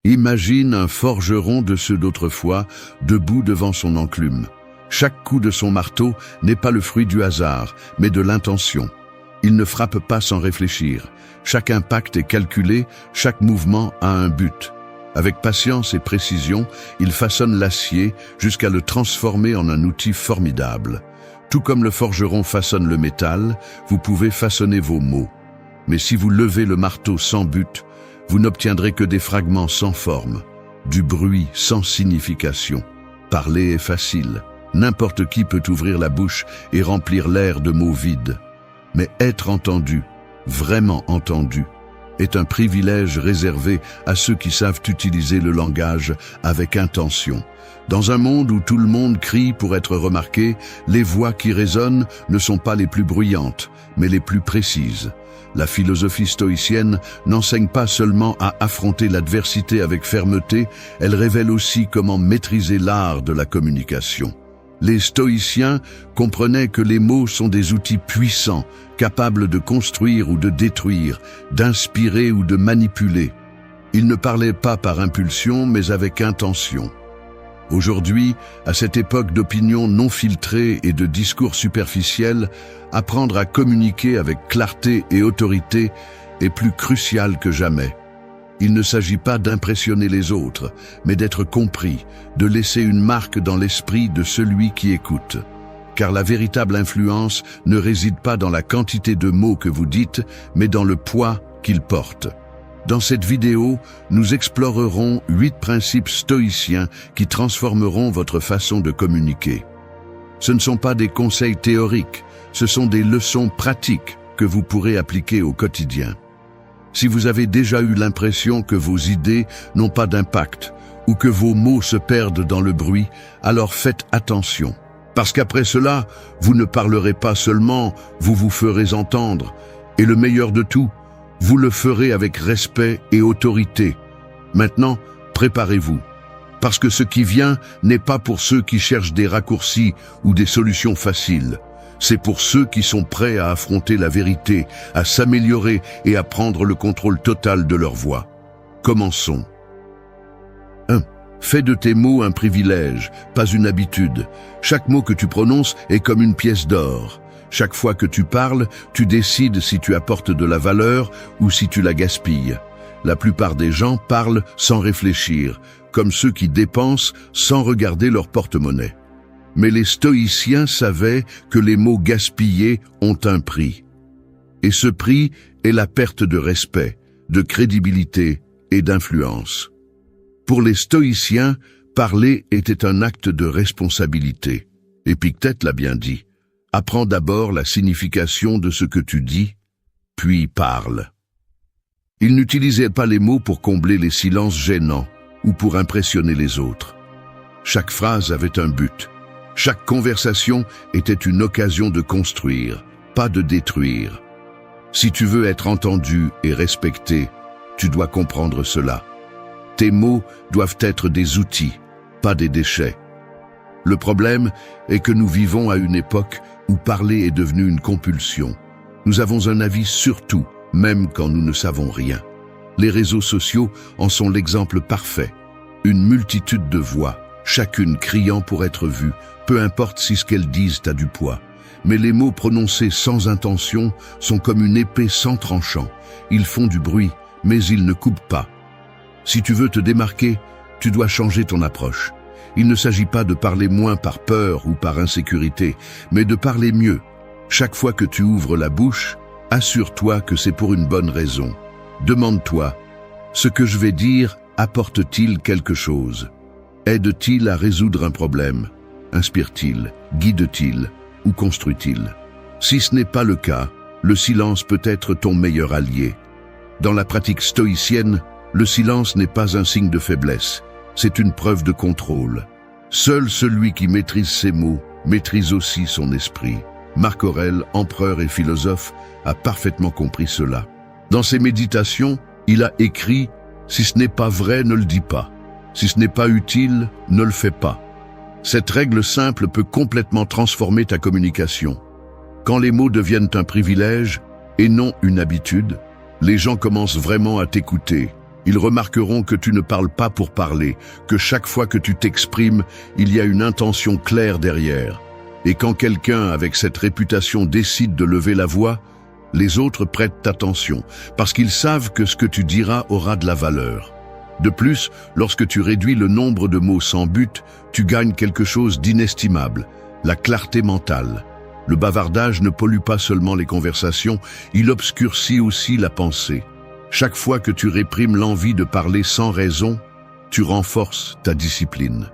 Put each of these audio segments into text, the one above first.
Imagine un forgeron de ceux d'autrefois, debout devant son enclume. Chaque coup de son marteau n'est pas le fruit du hasard, mais de l'intention. Il ne frappe pas sans réfléchir. Chaque impact est calculé, chaque mouvement a un but. Avec patience et précision, il façonne l'acier jusqu'à le transformer en un outil formidable. Tout comme le forgeron façonne le métal, vous pouvez façonner vos mots. Mais si vous levez le marteau sans but, vous n'obtiendrez que des fragments sans forme, du bruit sans signification. Parler est facile. N'importe qui peut ouvrir la bouche et remplir l'air de mots vides. Mais être entendu, vraiment entendu, est un privilège réservé à ceux qui savent utiliser le langage avec intention. Dans un monde où tout le monde crie pour être remarqué, les voix qui résonnent ne sont pas les plus bruyantes, mais les plus précises. La philosophie stoïcienne n'enseigne pas seulement à affronter l'adversité avec fermeté, elle révèle aussi comment maîtriser l'art de la communication. Les stoïciens comprenaient que les mots sont des outils puissants, capables de construire ou de détruire, d'inspirer ou de manipuler. Ils ne parlaient pas par impulsion, mais avec intention. Aujourd'hui, à cette époque d'opinions non filtrées et de discours superficiels, apprendre à communiquer avec clarté et autorité est plus crucial que jamais. Il ne s'agit pas d'impressionner les autres, mais d'être compris, de laisser une marque dans l'esprit de celui qui écoute. Car la véritable influence ne réside pas dans la quantité de mots que vous dites, mais dans le poids qu'ils portent. Dans cette vidéo, nous explorerons 8 principes stoïciens qui transformeront votre façon de communiquer. Ce ne sont pas des conseils théoriques, ce sont des leçons pratiques que vous pourrez appliquer au quotidien. Si vous avez déjà eu l'impression que vos idées n'ont pas d'impact ou que vos mots se perdent dans le bruit, alors faites attention. Parce qu'après cela, vous ne parlerez pas seulement, vous vous ferez entendre. Et le meilleur de tout, vous le ferez avec respect et autorité. Maintenant, préparez-vous. Parce que ce qui vient n'est pas pour ceux qui cherchent des raccourcis ou des solutions faciles. C'est pour ceux qui sont prêts à affronter la vérité, à s'améliorer et à prendre le contrôle total de leur voix. Commençons. 1. Fais de tes mots un privilège, pas une habitude. Chaque mot que tu prononces est comme une pièce d'or. Chaque fois que tu parles, tu décides si tu apportes de la valeur ou si tu la gaspilles. La plupart des gens parlent sans réfléchir, comme ceux qui dépensent sans regarder leur porte-monnaie. Mais les stoïciens savaient que les mots gaspillés ont un prix. Et ce prix est la perte de respect, de crédibilité et d'influence. Pour les stoïciens, parler était un acte de responsabilité. Épictète l'a bien dit. Apprends d'abord la signification de ce que tu dis, puis parle. Ils n'utilisaient pas les mots pour combler les silences gênants ou pour impressionner les autres. Chaque phrase avait un but. Chaque conversation était une occasion de construire, pas de détruire. Si tu veux être entendu et respecté, tu dois comprendre cela. Tes mots doivent être des outils, pas des déchets. Le problème est que nous vivons à une époque où parler est devenu une compulsion. Nous avons un avis sur tout, même quand nous ne savons rien. Les réseaux sociaux en sont l'exemple parfait. Une multitude de voix, chacune criant pour être vue, peu importe si ce qu'elles disent a du poids. Mais les mots prononcés sans intention sont comme une épée sans tranchant. Ils font du bruit, mais ils ne coupent pas. Si tu veux te démarquer, tu dois changer ton approche. Il ne s'agit pas de parler moins par peur ou par insécurité, mais de parler mieux. Chaque fois que tu ouvres la bouche, assure-toi que c'est pour une bonne raison. Demande-toi, ce que je vais dire apporte-t-il quelque chose? Aide-t-il à résoudre un problème? Inspire-t-il? Guide-t-il? Ou construit-il? Si ce n'est pas le cas, le silence peut être ton meilleur allié. Dans la pratique stoïcienne, le silence n'est pas un signe de faiblesse, c'est une preuve de contrôle. Seul celui qui maîtrise ses mots maîtrise aussi son esprit. Marc Aurèle, empereur et philosophe, a parfaitement compris cela. Dans ses méditations, il a écrit « Si ce n'est pas vrai, ne le dis pas. Si ce n'est pas utile, ne le fais pas. » Cette règle simple peut complètement transformer ta communication. Quand les mots deviennent un privilège et non une habitude, les gens commencent vraiment à t'écouter. Ils remarqueront que tu ne parles pas pour parler, que chaque fois que tu t'exprimes, il y a une intention claire derrière. Et quand quelqu'un avec cette réputation décide de lever la voix, les autres prêtent attention, parce qu'ils savent que ce que tu diras aura de la valeur. De plus, lorsque tu réduis le nombre de mots sans but, tu gagnes quelque chose d'inestimable, la clarté mentale. Le bavardage ne pollue pas seulement les conversations, il obscurcit aussi la pensée. Chaque fois que tu réprimes l'envie de parler sans raison, tu renforces ta discipline.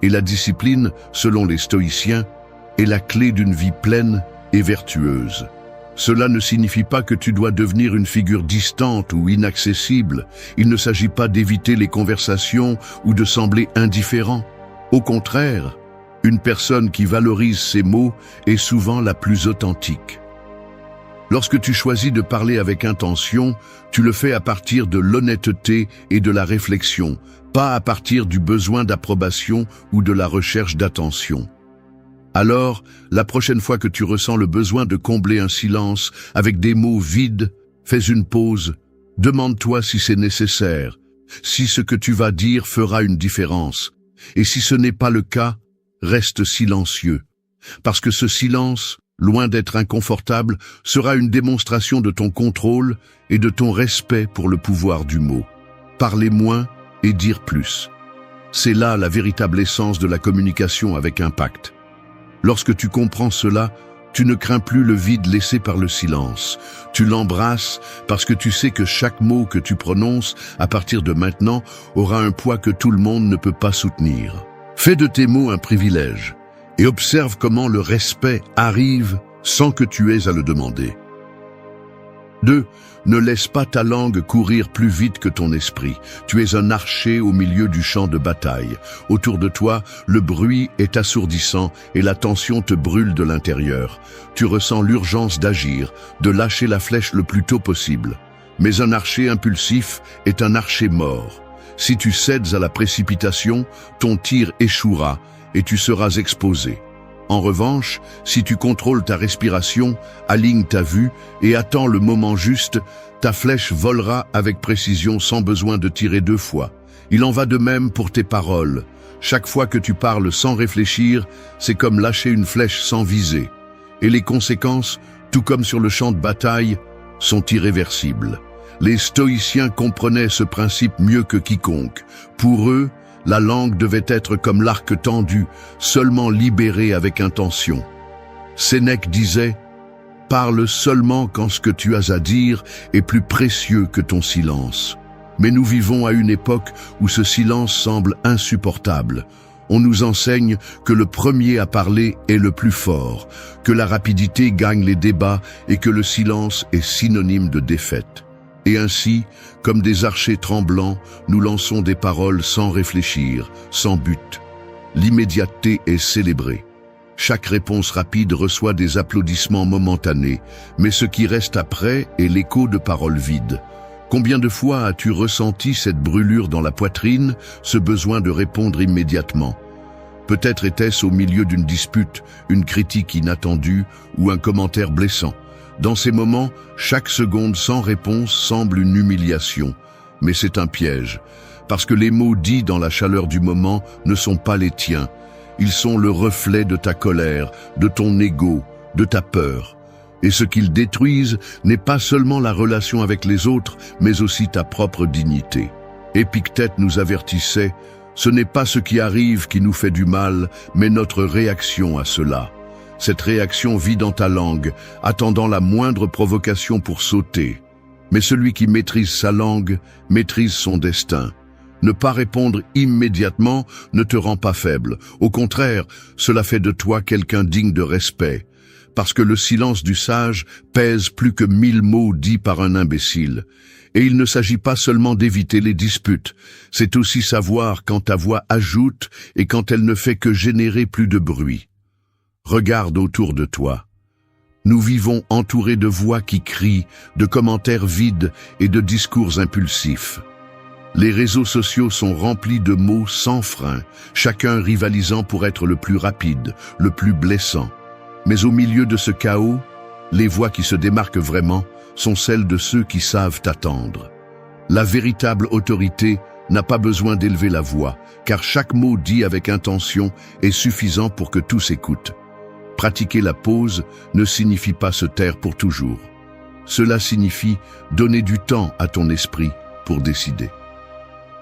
Et la discipline, selon les stoïciens, est la clé d'une vie pleine et vertueuse. Cela ne signifie pas que tu dois devenir une figure distante ou inaccessible. Il ne s'agit pas d'éviter les conversations ou de sembler indifférent. Au contraire, une personne qui valorise ses mots est souvent la plus authentique. Lorsque tu choisis de parler avec intention, tu le fais à partir de l'honnêteté et de la réflexion, pas à partir du besoin d'approbation ou de la recherche d'attention. Alors, la prochaine fois que tu ressens le besoin de combler un silence avec des mots vides, fais une pause, demande-toi si c'est nécessaire, si ce que tu vas dire fera une différence. Et si ce n'est pas le cas, reste silencieux. Parce que ce silence, loin d'être inconfortable, sera une démonstration de ton contrôle et de ton respect pour le pouvoir du mot. Parler moins et dire plus. C'est là la véritable essence de la communication avec impact. Lorsque tu comprends cela, tu ne crains plus le vide laissé par le silence. Tu l'embrasses parce que tu sais que chaque mot que tu prononces à partir de maintenant aura un poids que tout le monde ne peut pas soutenir. Fais de tes mots un privilège et observe comment le respect arrive sans que tu aies à le demander. 2. Ne laisse pas ta langue courir plus vite que ton esprit. Tu es un archer au milieu du champ de bataille. Autour de toi, le bruit est assourdissant et la tension te brûle de l'intérieur. Tu ressens l'urgence d'agir, de lâcher la flèche le plus tôt possible. Mais un archer impulsif est un archer mort. Si tu cèdes à la précipitation, ton tir échouera et tu seras exposé. En revanche, si tu contrôles ta respiration, aligne ta vue et attends le moment juste, ta flèche volera avec précision sans besoin de tirer 2 fois. Il en va de même pour tes paroles. Chaque fois que tu parles sans réfléchir, c'est comme lâcher une flèche sans viser. Et les conséquences, tout comme sur le champ de bataille, sont irréversibles. Les stoïciens comprenaient ce principe mieux que quiconque. Pour eux, la langue devait être comme l'arc tendu, seulement libéré avec intention. Sénèque disait « Parle seulement quand ce que tu as à dire est plus précieux que ton silence ». Mais nous vivons à une époque où ce silence semble insupportable. On nous enseigne que le premier à parler est le plus fort, que la rapidité gagne les débats et que le silence est synonyme de défaite. Et ainsi, comme des archers tremblants, nous lançons des paroles sans réfléchir, sans but. L'immédiateté est célébrée. Chaque réponse rapide reçoit des applaudissements momentanés, mais ce qui reste après est l'écho de paroles vides. Combien de fois as-tu ressenti cette brûlure dans la poitrine, ce besoin de répondre immédiatement? Peut-être était-ce au milieu d'une dispute, une critique inattendue ou un commentaire blessant. Dans ces moments, chaque seconde sans réponse semble une humiliation, mais c'est un piège, parce que les mots dits dans la chaleur du moment ne sont pas les tiens. Ils sont le reflet de ta colère, de ton ego, de ta peur. Et ce qu'ils détruisent n'est pas seulement la relation avec les autres, mais aussi ta propre dignité. Épictète nous avertissait, ce n'est pas ce qui arrive qui nous fait du mal, mais notre réaction à cela. Cette réaction vit dans ta langue, attendant la moindre provocation pour sauter. Mais celui qui maîtrise sa langue, maîtrise son destin. Ne pas répondre immédiatement ne te rend pas faible. Au contraire, cela fait de toi quelqu'un digne de respect. Parce que le silence du sage pèse plus que 1000 mots dits par un imbécile. Et il ne s'agit pas seulement d'éviter les disputes, c'est aussi savoir quand ta voix ajoute et quand elle ne fait que générer plus de bruit. Regarde autour de toi. Nous vivons entourés de voix qui crient, de commentaires vides et de discours impulsifs. Les réseaux sociaux sont remplis de mots sans frein, chacun rivalisant pour être le plus rapide, le plus blessant. Mais au milieu de ce chaos, les voix qui se démarquent vraiment sont celles de ceux qui savent attendre. La véritable autorité n'a pas besoin d'élever la voix, car chaque mot dit avec intention est suffisant pour que tous écoutent. Pratiquer la pause ne signifie pas se taire pour toujours. Cela signifie donner du temps à ton esprit pour décider.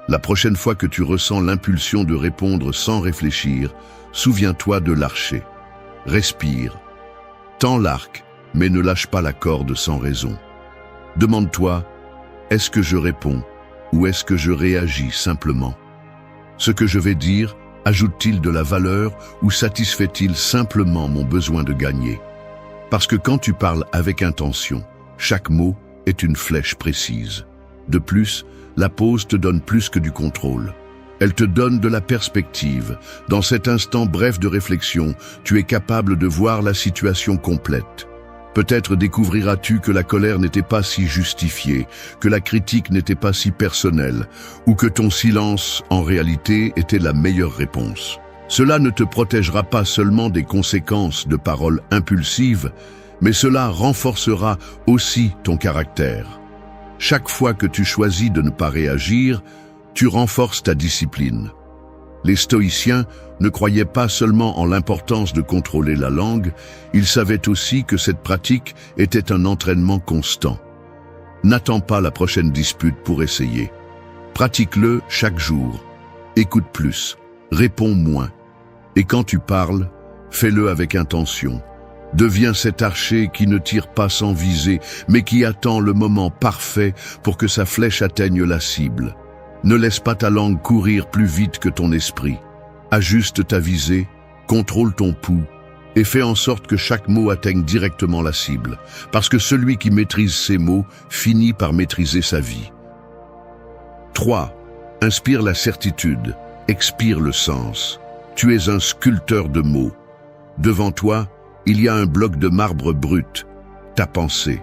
La prochaine fois que tu ressens l'impulsion de répondre sans réfléchir, souviens-toi de l'archer. Respire. Tends l'arc, mais ne lâche pas la corde sans raison. Demande-toi, est-ce que je réponds ou est-ce que je réagis simplement? Ce que je vais dire ajoute-t-il de la valeur ou satisfait-il simplement mon besoin de gagner? Parce que quand tu parles avec intention, chaque mot est une flèche précise. De plus, la pause te donne plus que du contrôle. Elle te donne de la perspective. Dans cet instant bref de réflexion, tu es capable de voir la situation complète. Peut-être découvriras-tu que la colère n'était pas si justifiée, que la critique n'était pas si personnelle, ou que ton silence, en réalité, était la meilleure réponse. Cela ne te protégera pas seulement des conséquences de paroles impulsives, mais cela renforcera aussi ton caractère. Chaque fois que tu choisis de ne pas réagir, tu renforces ta discipline. Les stoïciens ne croyaient pas seulement en l'importance de contrôler la langue, ils savaient aussi que cette pratique était un entraînement constant. N'attends pas la prochaine dispute pour essayer. Pratique-le chaque jour. Écoute plus, réponds moins. Et quand tu parles, fais-le avec intention. Deviens cet archer qui ne tire pas sans viser, mais qui attend le moment parfait pour que sa flèche atteigne la cible. Ne laisse pas ta langue courir plus vite que ton esprit. Ajuste ta visée, contrôle ton pouls et fais en sorte que chaque mot atteigne directement la cible, parce que celui qui maîtrise ses mots finit par maîtriser sa vie. 3. Inspire la certitude, expire le sens. Tu es un sculpteur de mots. Devant toi, il y a un bloc de marbre brut, ta pensée.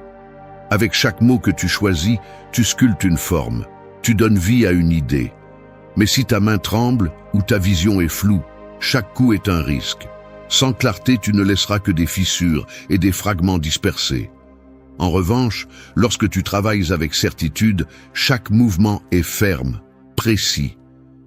Avec chaque mot que tu choisis, tu sculptes une forme. Tu donnes vie à une idée. Mais si ta main tremble ou ta vision est floue, chaque coup est un risque. Sans clarté, tu ne laisseras que des fissures et des fragments dispersés. En revanche, lorsque tu travailles avec certitude, chaque mouvement est ferme, précis.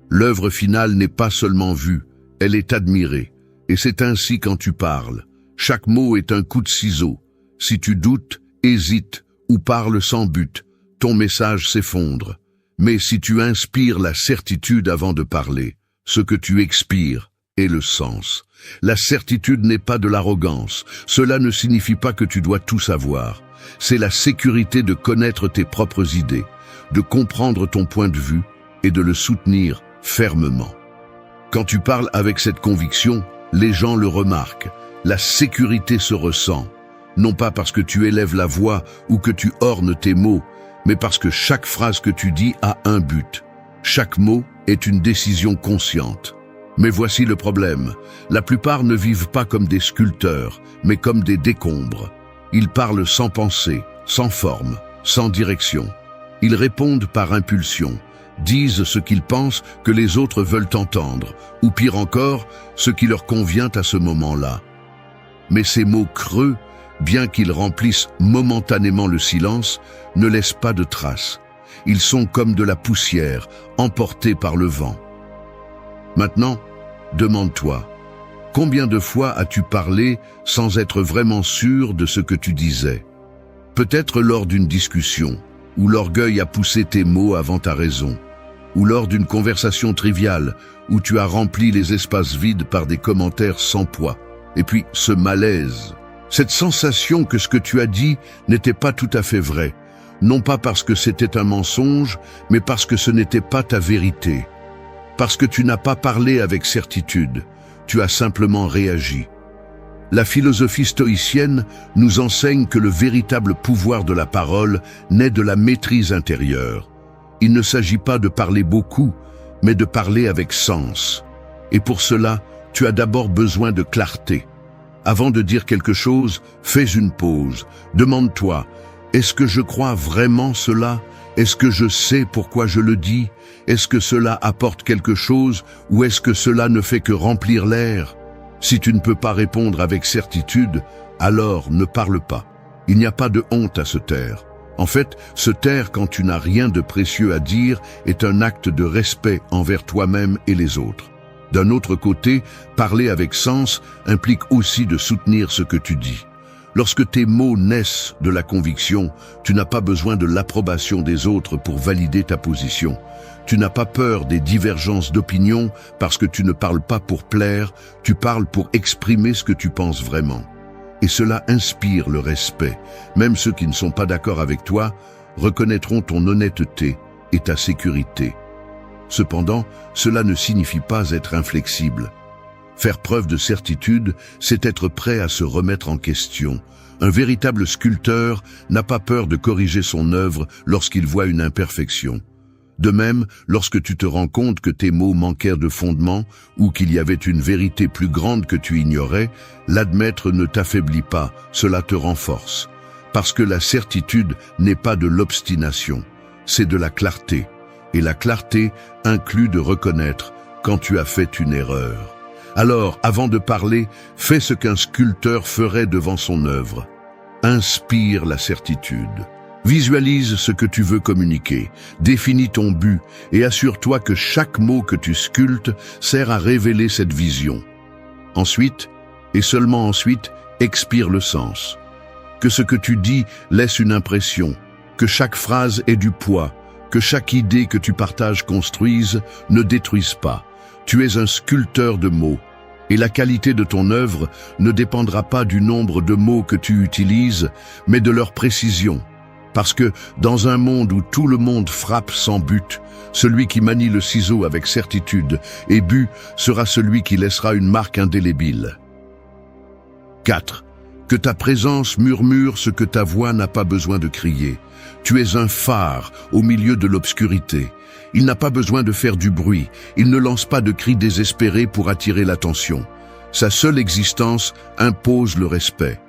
L'œuvre finale n'est pas seulement vue, elle est admirée. Et c'est ainsi quand tu parles. Chaque mot est un coup de ciseau. Si tu doutes, hésites ou parles sans but, ton message s'effondre. Mais si tu inspires la certitude avant de parler, ce que tu expires est le sens. La certitude n'est pas de l'arrogance. Cela ne signifie pas que tu dois tout savoir. C'est la sécurité de connaître tes propres idées, de comprendre ton point de vue et de le soutenir fermement. Quand tu parles avec cette conviction, les gens le remarquent. La sécurité se ressent, non pas parce que tu élèves la voix ou que tu ornes tes mots, mais parce que chaque phrase que tu dis a un but. Chaque mot est une décision consciente. Mais voici le problème. La plupart ne vivent pas comme des sculpteurs, mais comme des décombres. Ils parlent sans pensée, sans forme, sans direction. Ils répondent par impulsion, disent ce qu'ils pensent que les autres veulent entendre, ou pire encore, ce qui leur convient à ce moment-là. Mais ces mots creux, bien qu'ils remplissent momentanément le silence, ne laissent pas de traces. Ils sont comme de la poussière, emportés par le vent. Maintenant, demande-toi, combien de fois as-tu parlé sans être vraiment sûr de ce que tu disais? Peut-être lors d'une discussion, où l'orgueil a poussé tes mots avant ta raison, ou lors d'une conversation triviale, où tu as rempli les espaces vides par des commentaires sans poids. Et puis, ce malaise, cette sensation que ce que tu as dit n'était pas tout à fait vrai, non pas parce que c'était un mensonge, mais parce que ce n'était pas ta vérité. Parce que tu n'as pas parlé avec certitude, tu as simplement réagi. La philosophie stoïcienne nous enseigne que le véritable pouvoir de la parole naît de la maîtrise intérieure. Il ne s'agit pas de parler beaucoup, mais de parler avec sens. Et pour cela, tu as d'abord besoin de clarté. Avant de dire quelque chose, fais une pause. Demande-toi, est-ce que je crois vraiment cela? Est-ce que je sais pourquoi je le dis? Est-ce que cela apporte quelque chose ou est-ce que cela ne fait que remplir l'air? Si tu ne peux pas répondre avec certitude, alors ne parle pas. Il n'y a pas de honte à se taire. En fait, se taire quand tu n'as rien de précieux à dire est un acte de respect envers toi-même et les autres. D'un autre côté, parler avec sens implique aussi de soutenir ce que tu dis. Lorsque tes mots naissent de la conviction, tu n'as pas besoin de l'approbation des autres pour valider ta position. Tu n'as pas peur des divergences d'opinion parce que tu ne parles pas pour plaire, tu parles pour exprimer ce que tu penses vraiment. Et cela inspire le respect. Même ceux qui ne sont pas d'accord avec toi reconnaîtront ton honnêteté et ta sécurité. Cependant, cela ne signifie pas être inflexible. Faire preuve de certitude, c'est être prêt à se remettre en question. Un véritable sculpteur n'a pas peur de corriger son œuvre lorsqu'il voit une imperfection. De même, lorsque tu te rends compte que tes mots manquèrent de fondement ou qu'il y avait une vérité plus grande que tu ignorais, l'admettre ne t'affaiblit pas, cela te renforce. Parce que la certitude n'est pas de l'obstination, c'est de la clarté. Et la clarté inclut de reconnaître quand tu as fait une erreur. Alors, avant de parler, fais ce qu'un sculpteur ferait devant son œuvre. Inspire la certitude. Visualise ce que tu veux communiquer, définis ton but et assure-toi que chaque mot que tu sculptes sert à révéler cette vision. Ensuite, et seulement ensuite, expire le sens. Que ce que tu dis laisse une impression, que chaque phrase ait du poids, que chaque idée que tu partages construise, ne détruise pas. Tu es un sculpteur de mots, et la qualité de ton œuvre ne dépendra pas du nombre de mots que tu utilises, mais de leur précision. Parce que, dans un monde où tout le monde frappe sans but, celui qui manie le ciseau avec certitude et but sera celui qui laissera une marque indélébile. 4. Que ta présence murmure ce que ta voix n'a pas besoin de crier. Tu es un phare au milieu de l'obscurité. Il n'a pas besoin de faire du bruit, il ne lance pas de cris désespérés pour attirer l'attention. Sa seule existence impose le respect.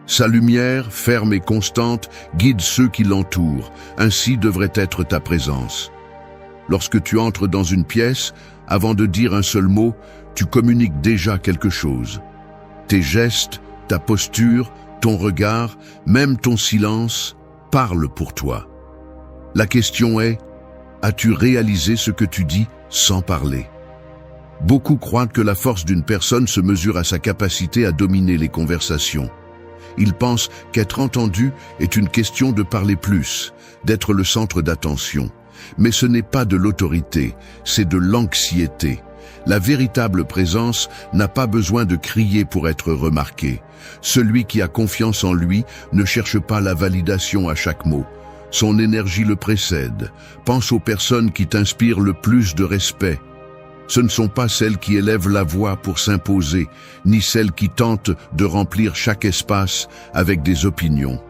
Sa lumière, ferme et constante, guide ceux qui l'entourent. Ainsi devrait être ta présence. Lorsque tu entres dans une pièce, avant de dire un seul mot, tu communiques déjà quelque chose. Tes gestes, ta posture, ton regard, même ton silence, parlent pour toi. La question est, as-tu réalisé ce que tu dis sans parler? Beaucoup croient que la force d'une personne se mesure à sa capacité à dominer les conversations. Ils pensent qu'être entendu est une question de parler plus, d'être le centre d'attention. Mais ce n'est pas de l'autorité, c'est de l'anxiété. La véritable présence n'a pas besoin de crier pour être remarqué. Celui qui a confiance en lui ne cherche pas la validation à chaque mot. Son énergie le précède. Pense aux personnes qui t'inspirent le plus de respect. Ce ne sont pas celles qui élèvent la voix pour s'imposer, ni celles qui tentent de remplir chaque espace avec des opinions.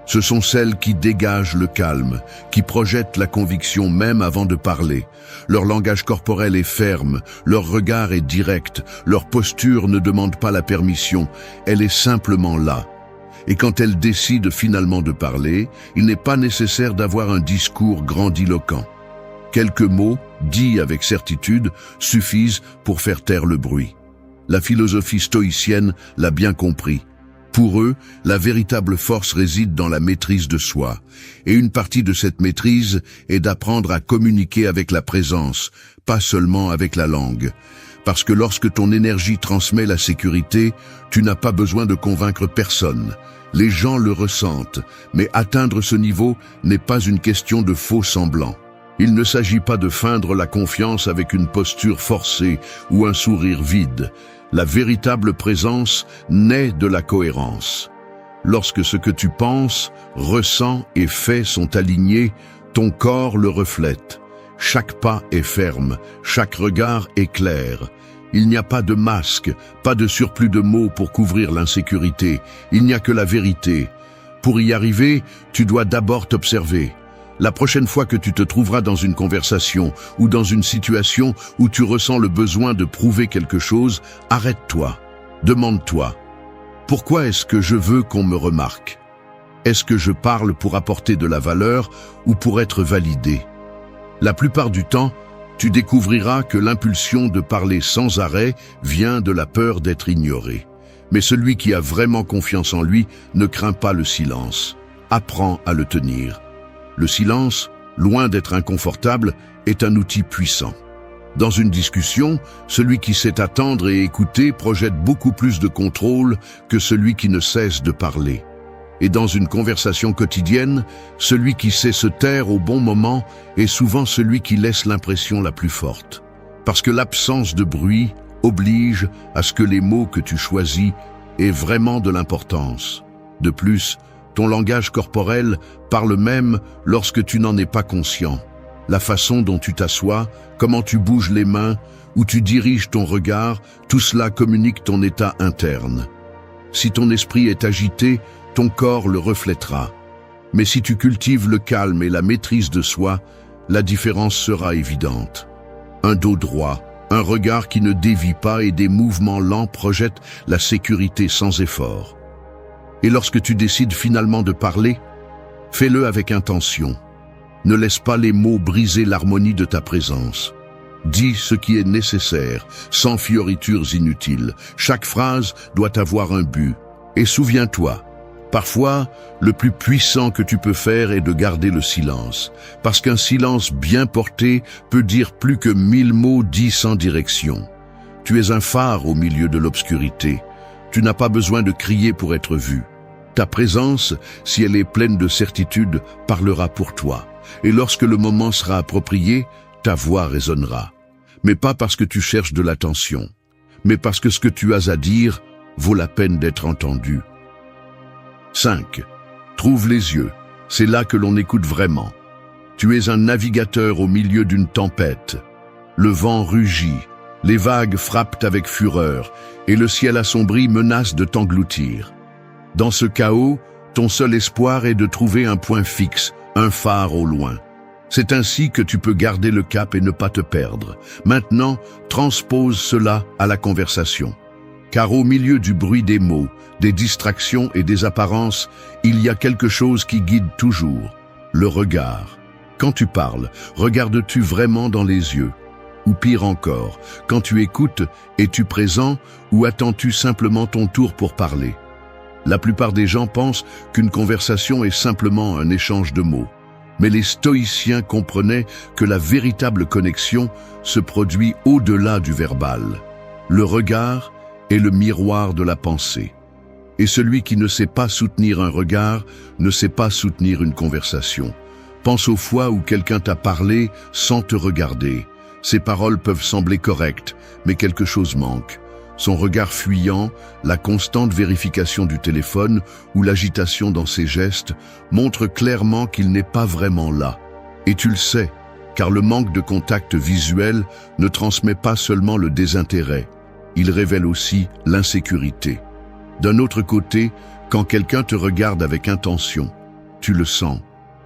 Ce sont celles qui dégagent le calme, qui projettent la conviction même avant de parler. Leur langage corporel est ferme, leur regard est direct, leur posture ne demande pas la permission, elle est simplement là. Et quand elles décident finalement de parler, il n'est pas nécessaire d'avoir un discours grandiloquent. Quelques mots, dits avec certitude, suffisent pour faire taire le bruit. La philosophie stoïcienne l'a bien compris. Pour eux, la véritable force réside dans la maîtrise de soi. Et une partie de cette maîtrise est d'apprendre à communiquer avec la présence, pas seulement avec la langue. Parce que lorsque ton énergie transmet la sécurité, tu n'as pas besoin de convaincre personne. Les gens le ressentent, mais atteindre ce niveau n'est pas une question de faux semblants. Il ne s'agit pas de feindre la confiance avec une posture forcée ou un sourire vide. La véritable présence naît de la cohérence. Lorsque ce que tu penses, ressens et fais sont alignés, ton corps le reflète. Chaque pas est ferme, chaque regard est clair. Il n'y a pas de masque, pas de surplus de mots pour couvrir l'insécurité. Il n'y a que la vérité. Pour y arriver, tu dois d'abord t'observer. La prochaine fois que tu te trouveras dans une conversation ou dans une situation où tu ressens le besoin de prouver quelque chose, arrête-toi. Demande-toi. Pourquoi est-ce que je veux qu'on me remarque? Est-ce que je parle pour apporter de la valeur ou pour être validé? La plupart du temps, tu découvriras que l'impulsion de parler sans arrêt vient de la peur d'être ignoré. Mais celui qui a vraiment confiance en lui ne craint pas le silence. Apprends à le tenir. Le silence, loin d'être inconfortable, est un outil puissant. Dans une discussion, celui qui sait attendre et écouter projette beaucoup plus de contrôle que celui qui ne cesse de parler. Et dans une conversation quotidienne, celui qui sait se taire au bon moment est souvent celui qui laisse l'impression la plus forte. Parce que l'absence de bruit oblige à ce que les mots que tu choisis aient vraiment de l'importance. De plus, ton langage corporel parle même lorsque tu n'en es pas conscient. La façon dont tu t'assois, comment tu bouges les mains, où tu diriges ton regard, tout cela communique ton état interne. Si ton esprit est agité, ton corps le reflètera. Mais si tu cultives le calme et la maîtrise de soi, la différence sera évidente. Un dos droit, un regard qui ne dévie pas et des mouvements lents projettent la sécurité sans effort. Et lorsque tu décides finalement de parler, fais-le avec intention. Ne laisse pas les mots briser l'harmonie de ta présence. Dis ce qui est nécessaire, sans fioritures inutiles. Chaque phrase doit avoir un but. Et souviens-toi, parfois, le plus puissant que tu peux faire est de garder le silence. Parce qu'un silence bien porté peut dire plus que 1000 mots dits sans direction. Tu es un phare au milieu de l'obscurité. Tu n'as pas besoin de crier pour être vu. Ta présence, si elle est pleine de certitude, parlera pour toi. Et lorsque le moment sera approprié, ta voix résonnera. Mais pas parce que tu cherches de l'attention, mais parce que ce que tu as à dire vaut la peine d'être entendu. 5. Trouve les yeux. C'est là que l'on écoute vraiment. Tu es un navigateur au milieu d'une tempête. Le vent rugit, les vagues frappent avec fureur, et le ciel assombri menace de t'engloutir. Dans ce chaos, ton seul espoir est de trouver un point fixe, un phare au loin. C'est ainsi que tu peux garder le cap et ne pas te perdre. Maintenant, transpose cela à la conversation. Car au milieu du bruit des mots, des distractions et des apparences, il y a quelque chose qui guide toujours, le regard. Quand tu parles, regardes-tu vraiment dans les yeux? Ou pire encore, quand tu écoutes, es-tu présent ou attends-tu simplement ton tour pour parler? La plupart des gens pensent qu'une conversation est simplement un échange de mots. Mais les stoïciens comprenaient que la véritable connexion se produit au-delà du verbal. Le regard est le miroir de la pensée. Et celui qui ne sait pas soutenir un regard ne sait pas soutenir une conversation. Pense aux fois où quelqu'un t'a parlé sans te regarder. Ses paroles peuvent sembler correctes, mais quelque chose manque. Son regard fuyant, la constante vérification du téléphone ou l'agitation dans ses gestes montrent clairement qu'il n'est pas vraiment là. Et tu le sais, car le manque de contact visuel ne transmet pas seulement le désintérêt, il révèle aussi l'insécurité. D'un autre côté, quand quelqu'un te regarde avec intention, tu le sens.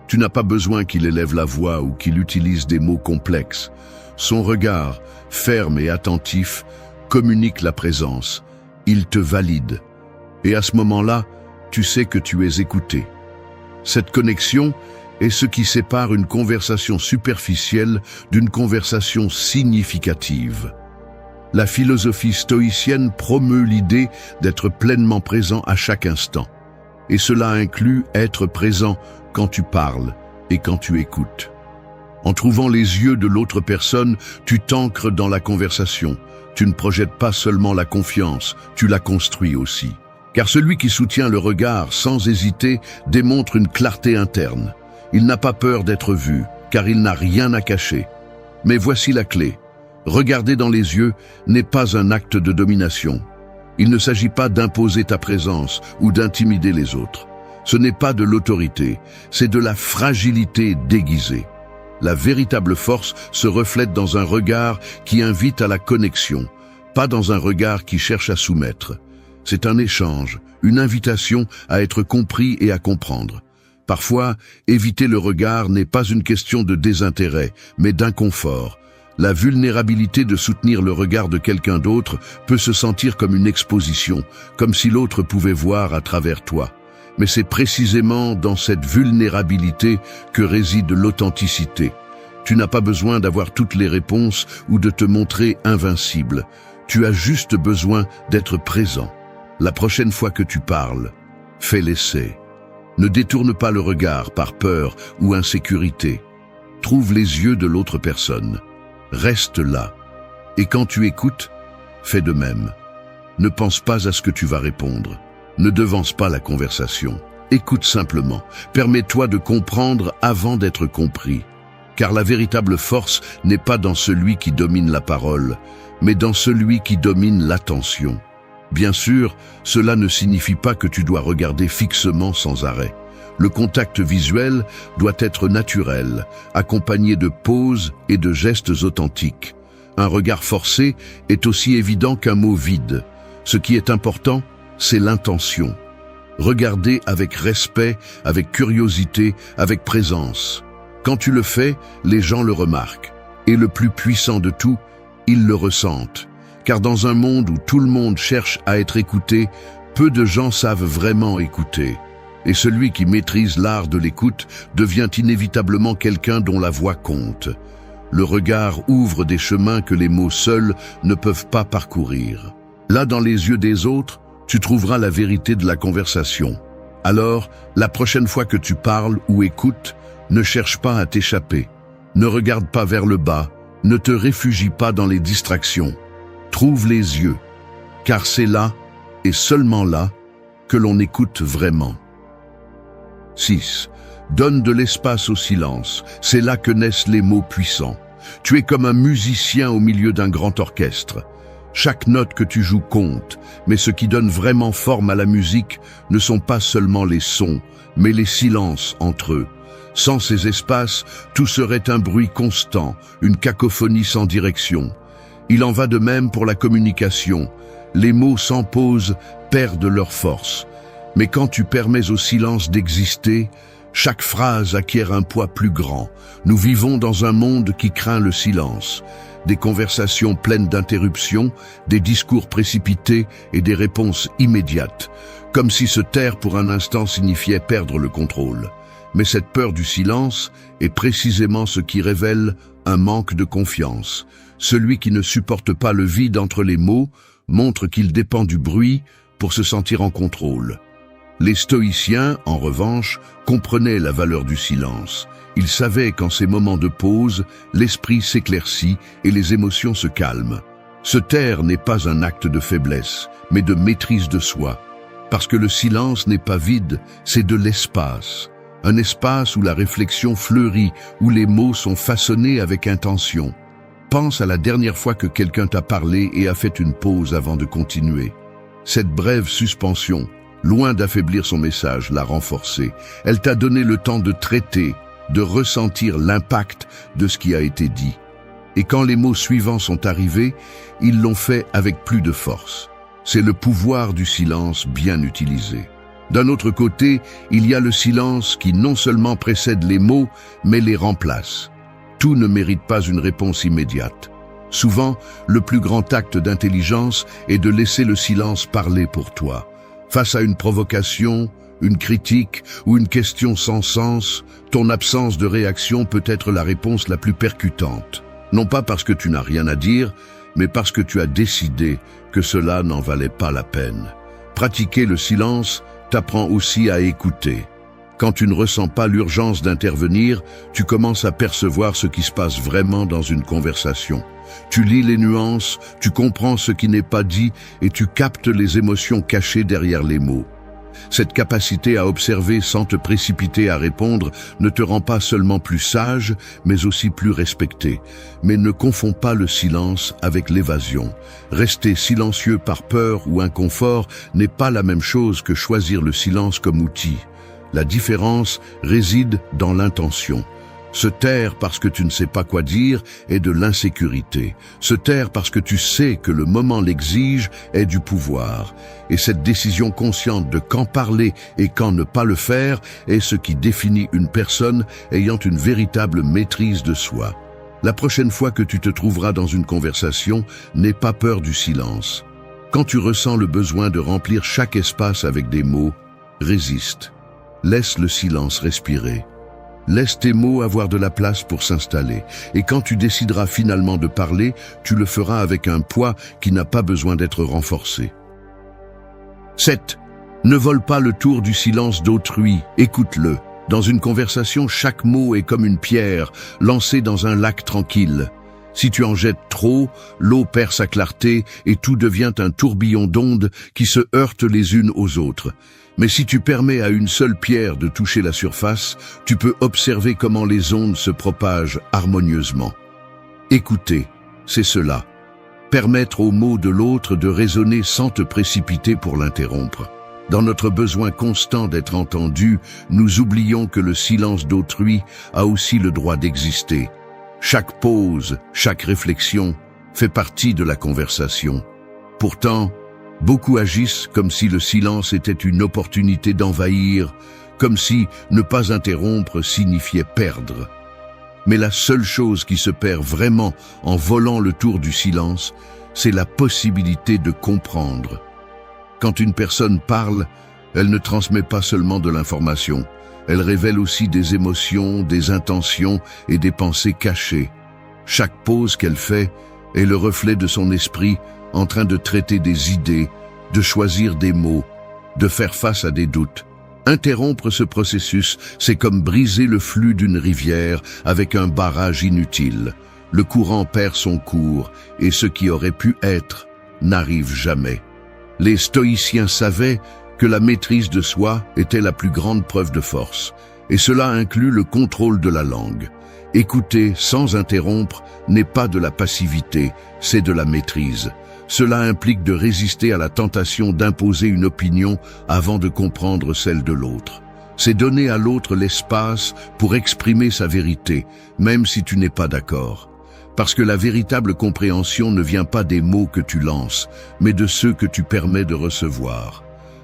Tu n'as pas besoin qu'il élève la voix ou qu'il utilise des mots complexes. Son regard, ferme et attentif, communique la présence, il te valide. Et à ce moment-là, tu sais que tu es écouté. Cette connexion est ce qui sépare une conversation superficielle d'une conversation significative. La philosophie stoïcienne promeut l'idée d'être pleinement présent à chaque instant. Et cela inclut être présent quand tu parles et quand tu écoutes. En trouvant les yeux de l'autre personne, tu t'ancres dans la conversation. Tu ne projettes pas seulement la confiance, tu la construis aussi. Car celui qui soutient le regard sans hésiter démontre une clarté interne. Il n'a pas peur d'être vu, car il n'a rien à cacher. Mais voici la clé. Regarder dans les yeux n'est pas un acte de domination. Il ne s'agit pas d'imposer ta présence ou d'intimider les autres. Ce n'est pas de l'autorité, c'est de la fragilité déguisée. La véritable force se reflète dans un regard qui invite à la connexion, pas dans un regard qui cherche à soumettre. C'est un échange, une invitation à être compris et à comprendre. Parfois, éviter le regard n'est pas une question de désintérêt, mais d'inconfort. La vulnérabilité de soutenir le regard de quelqu'un d'autre peut se sentir comme une exposition, comme si l'autre pouvait voir à travers toi. Mais c'est précisément dans cette vulnérabilité que réside l'authenticité. Tu n'as pas besoin d'avoir toutes les réponses ou de te montrer invincible. Tu as juste besoin d'être présent. La prochaine fois que tu parles, fais l'essai. Ne détourne pas le regard par peur ou insécurité. Trouve les yeux de l'autre personne. Reste là. Et quand tu écoutes, fais de même. Ne pense pas à ce que tu vas répondre. Ne devance pas la conversation. Écoute simplement. Permets-toi de comprendre avant d'être compris. Car la véritable force n'est pas dans celui qui domine la parole, mais dans celui qui domine l'attention. Bien sûr, cela ne signifie pas que tu dois regarder fixement sans arrêt. Le contact visuel doit être naturel, accompagné de pauses et de gestes authentiques. Un regard forcé est aussi évident qu'un mot vide. Ce qui est important, c'est l'intention. Regardez avec respect, avec curiosité, avec présence. Quand tu le fais, les gens le remarquent. Et le plus puissant de tout, ils le ressentent. Car dans un monde où tout le monde cherche à être écouté, peu de gens savent vraiment écouter. Et celui qui maîtrise l'art de l'écoute devient inévitablement quelqu'un dont la voix compte. Le regard ouvre des chemins que les mots seuls ne peuvent pas parcourir. Là, dans les yeux des autres, tu trouveras la vérité de la conversation. Alors, la prochaine fois que tu parles ou écoutes, ne cherche pas à t'échapper. Ne regarde pas vers le bas, ne te réfugie pas dans les distractions. Trouve les yeux, car c'est là, et seulement là, que l'on écoute vraiment. 6. Donne de l'espace au silence. C'est là que naissent les mots puissants. Tu es comme un musicien au milieu d'un grand orchestre. Chaque note que tu joues compte, mais ce qui donne vraiment forme à la musique ne sont pas seulement les sons, mais les silences entre eux. Sans ces espaces, tout serait un bruit constant, une cacophonie sans direction. Il en va de même pour la communication. Les mots sans pause perdent leur force. Mais quand tu permets au silence d'exister, chaque phrase acquiert un poids plus grand. Nous vivons dans un monde qui craint le silence. Des conversations pleines d'interruptions, des discours précipités et des réponses immédiates, comme si se taire pour un instant signifiait perdre le contrôle. Mais cette peur du silence est précisément ce qui révèle un manque de confiance. Celui qui ne supporte pas le vide entre les mots montre qu'il dépend du bruit pour se sentir en contrôle. Les stoïciens, en revanche, comprenaient la valeur du silence. Ils savaient qu'en ces moments de pause, l'esprit s'éclaircit et les émotions se calment. Se taire n'est pas un acte de faiblesse, mais de maîtrise de soi. Parce que le silence n'est pas vide, c'est de l'espace. Un espace où la réflexion fleurit, où les mots sont façonnés avec intention. Pense à la dernière fois que quelqu'un t'a parlé et a fait une pause avant de continuer. Cette brève suspension, loin d'affaiblir son message, l'a renforcé. Elle t'a donné le temps de traiter, de ressentir l'impact de ce qui a été dit. Et quand les mots suivants sont arrivés, ils l'ont fait avec plus de force. C'est le pouvoir du silence bien utilisé. D'un autre côté, il y a le silence qui non seulement précède les mots, mais les remplace. Tout ne mérite pas une réponse immédiate. Souvent, le plus grand acte d'intelligence est de laisser le silence parler pour toi. Face à une provocation, une critique ou une question sans sens, ton absence de réaction peut être la réponse la plus percutante. Non pas parce que tu n'as rien à dire, mais parce que tu as décidé que cela n'en valait pas la peine. Pratiquer le silence t'apprend aussi à écouter. Quand tu ne ressens pas l'urgence d'intervenir, tu commences à percevoir ce qui se passe vraiment dans une conversation. Tu lis les nuances, tu comprends ce qui n'est pas dit et tu captes les émotions cachées derrière les mots. Cette capacité à observer sans te précipiter à répondre ne te rend pas seulement plus sage, mais aussi plus respecté. Mais ne confonds pas le silence avec l'évasion. Rester silencieux par peur ou inconfort n'est pas la même chose que choisir le silence comme outil. La différence réside dans l'intention. Se taire parce que tu ne sais pas quoi dire est de l'insécurité. Se taire parce que tu sais que le moment l'exige est du pouvoir. Et cette décision consciente de quand parler et quand ne pas le faire est ce qui définit une personne ayant une véritable maîtrise de soi. La prochaine fois que tu te trouveras dans une conversation, n'aie pas peur du silence. Quand tu ressens le besoin de remplir chaque espace avec des mots, résiste. Laisse le silence respirer. Laisse tes mots avoir de la place pour s'installer. Et quand tu décideras finalement de parler, tu le feras avec un poids qui n'a pas besoin d'être renforcé. 7. Ne vole pas le tour du silence d'autrui, écoute-le. Dans une conversation, chaque mot est comme une pierre lancée dans un lac tranquille. Si tu en jettes trop, l'eau perd sa clarté et tout devient un tourbillon d'ondes qui se heurtent les unes aux autres. Mais si tu permets à une seule pierre de toucher la surface, tu peux observer comment les ondes se propagent harmonieusement. Écouter, c'est cela. Permettre aux mots de l'autre de résonner sans te précipiter pour l'interrompre. Dans notre besoin constant d'être entendu, nous oublions que le silence d'autrui a aussi le droit d'exister. Chaque pause, chaque réflexion fait partie de la conversation. Pourtant, beaucoup agissent comme si le silence était une opportunité d'envahir, comme si ne pas interrompre signifiait perdre. Mais la seule chose qui se perd vraiment en volant le tour du silence, c'est la possibilité de comprendre. Quand une personne parle, elle ne transmet pas seulement de l'information, elle révèle aussi des émotions, des intentions et des pensées cachées. Chaque pause qu'elle fait est le reflet de son esprit en train de traiter des idées, de choisir des mots, de faire face à des doutes. Interrompre ce processus, c'est comme briser le flux d'une rivière avec un barrage inutile. Le courant perd son cours et ce qui aurait pu être n'arrive jamais. Les stoïciens savaient que la maîtrise de soi était la plus grande preuve de force, et cela inclut le contrôle de la langue. Écouter sans interrompre n'est pas de la passivité, c'est de la maîtrise. Cela implique de résister à la tentation d'imposer une opinion avant de comprendre celle de l'autre. C'est donner à l'autre l'espace pour exprimer sa vérité, même si tu n'es pas d'accord. Parce que la véritable compréhension ne vient pas des mots que tu lances, mais de ceux que tu permets de recevoir.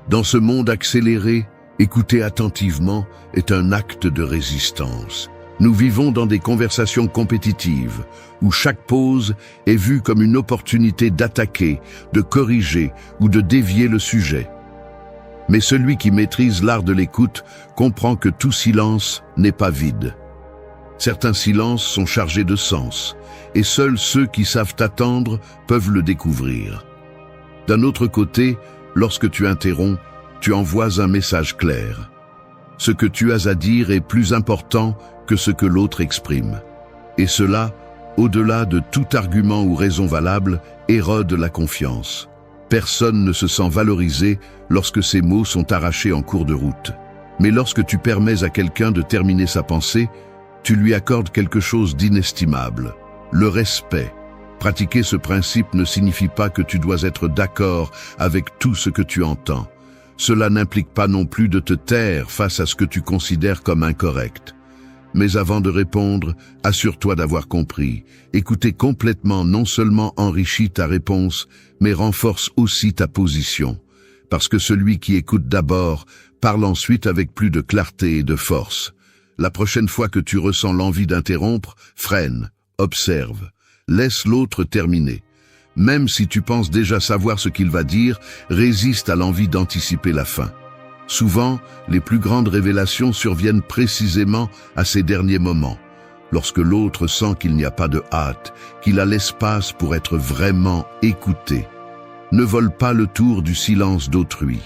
Dans ce monde accéléré, écouter attentivement est un acte de résistance. Nous vivons dans des conversations compétitives, où chaque pause est vue comme une opportunité d'attaquer, de corriger ou de dévier le sujet. Mais celui qui maîtrise l'art de l'écoute comprend que tout silence n'est pas vide. Certains silences sont chargés de sens, et seuls ceux qui savent attendre peuvent le découvrir. D'un autre côté, lorsque tu interromps, tu envoies un message clair. Ce que tu as à dire est plus important que ce que l'autre exprime. Et cela, au-delà de tout argument ou raison valable, érode la confiance. Personne ne se sent valorisé lorsque ses mots sont arrachés en cours de route. Mais lorsque tu permets à quelqu'un de terminer sa pensée, tu lui accordes quelque chose d'inestimable, le respect. Pratiquer ce principe ne signifie pas que tu dois être d'accord avec tout ce que tu entends. Cela n'implique pas non plus de te taire face à ce que tu considères comme incorrect. Mais avant de répondre, assure-toi d'avoir compris. Écouter complètement non seulement enrichit ta réponse, mais renforce aussi ta position. Parce que celui qui écoute d'abord parle ensuite avec plus de clarté et de force. La prochaine fois que tu ressens l'envie d'interrompre, freine, observe, laisse l'autre terminer. Même si tu penses déjà savoir ce qu'il va dire, résiste à l'envie d'anticiper la fin. Souvent, les plus grandes révélations surviennent précisément à ces derniers moments, lorsque l'autre sent qu'il n'y a pas de hâte, qu'il a l'espace pour être vraiment écouté. Ne vole pas le tour du silence d'autrui.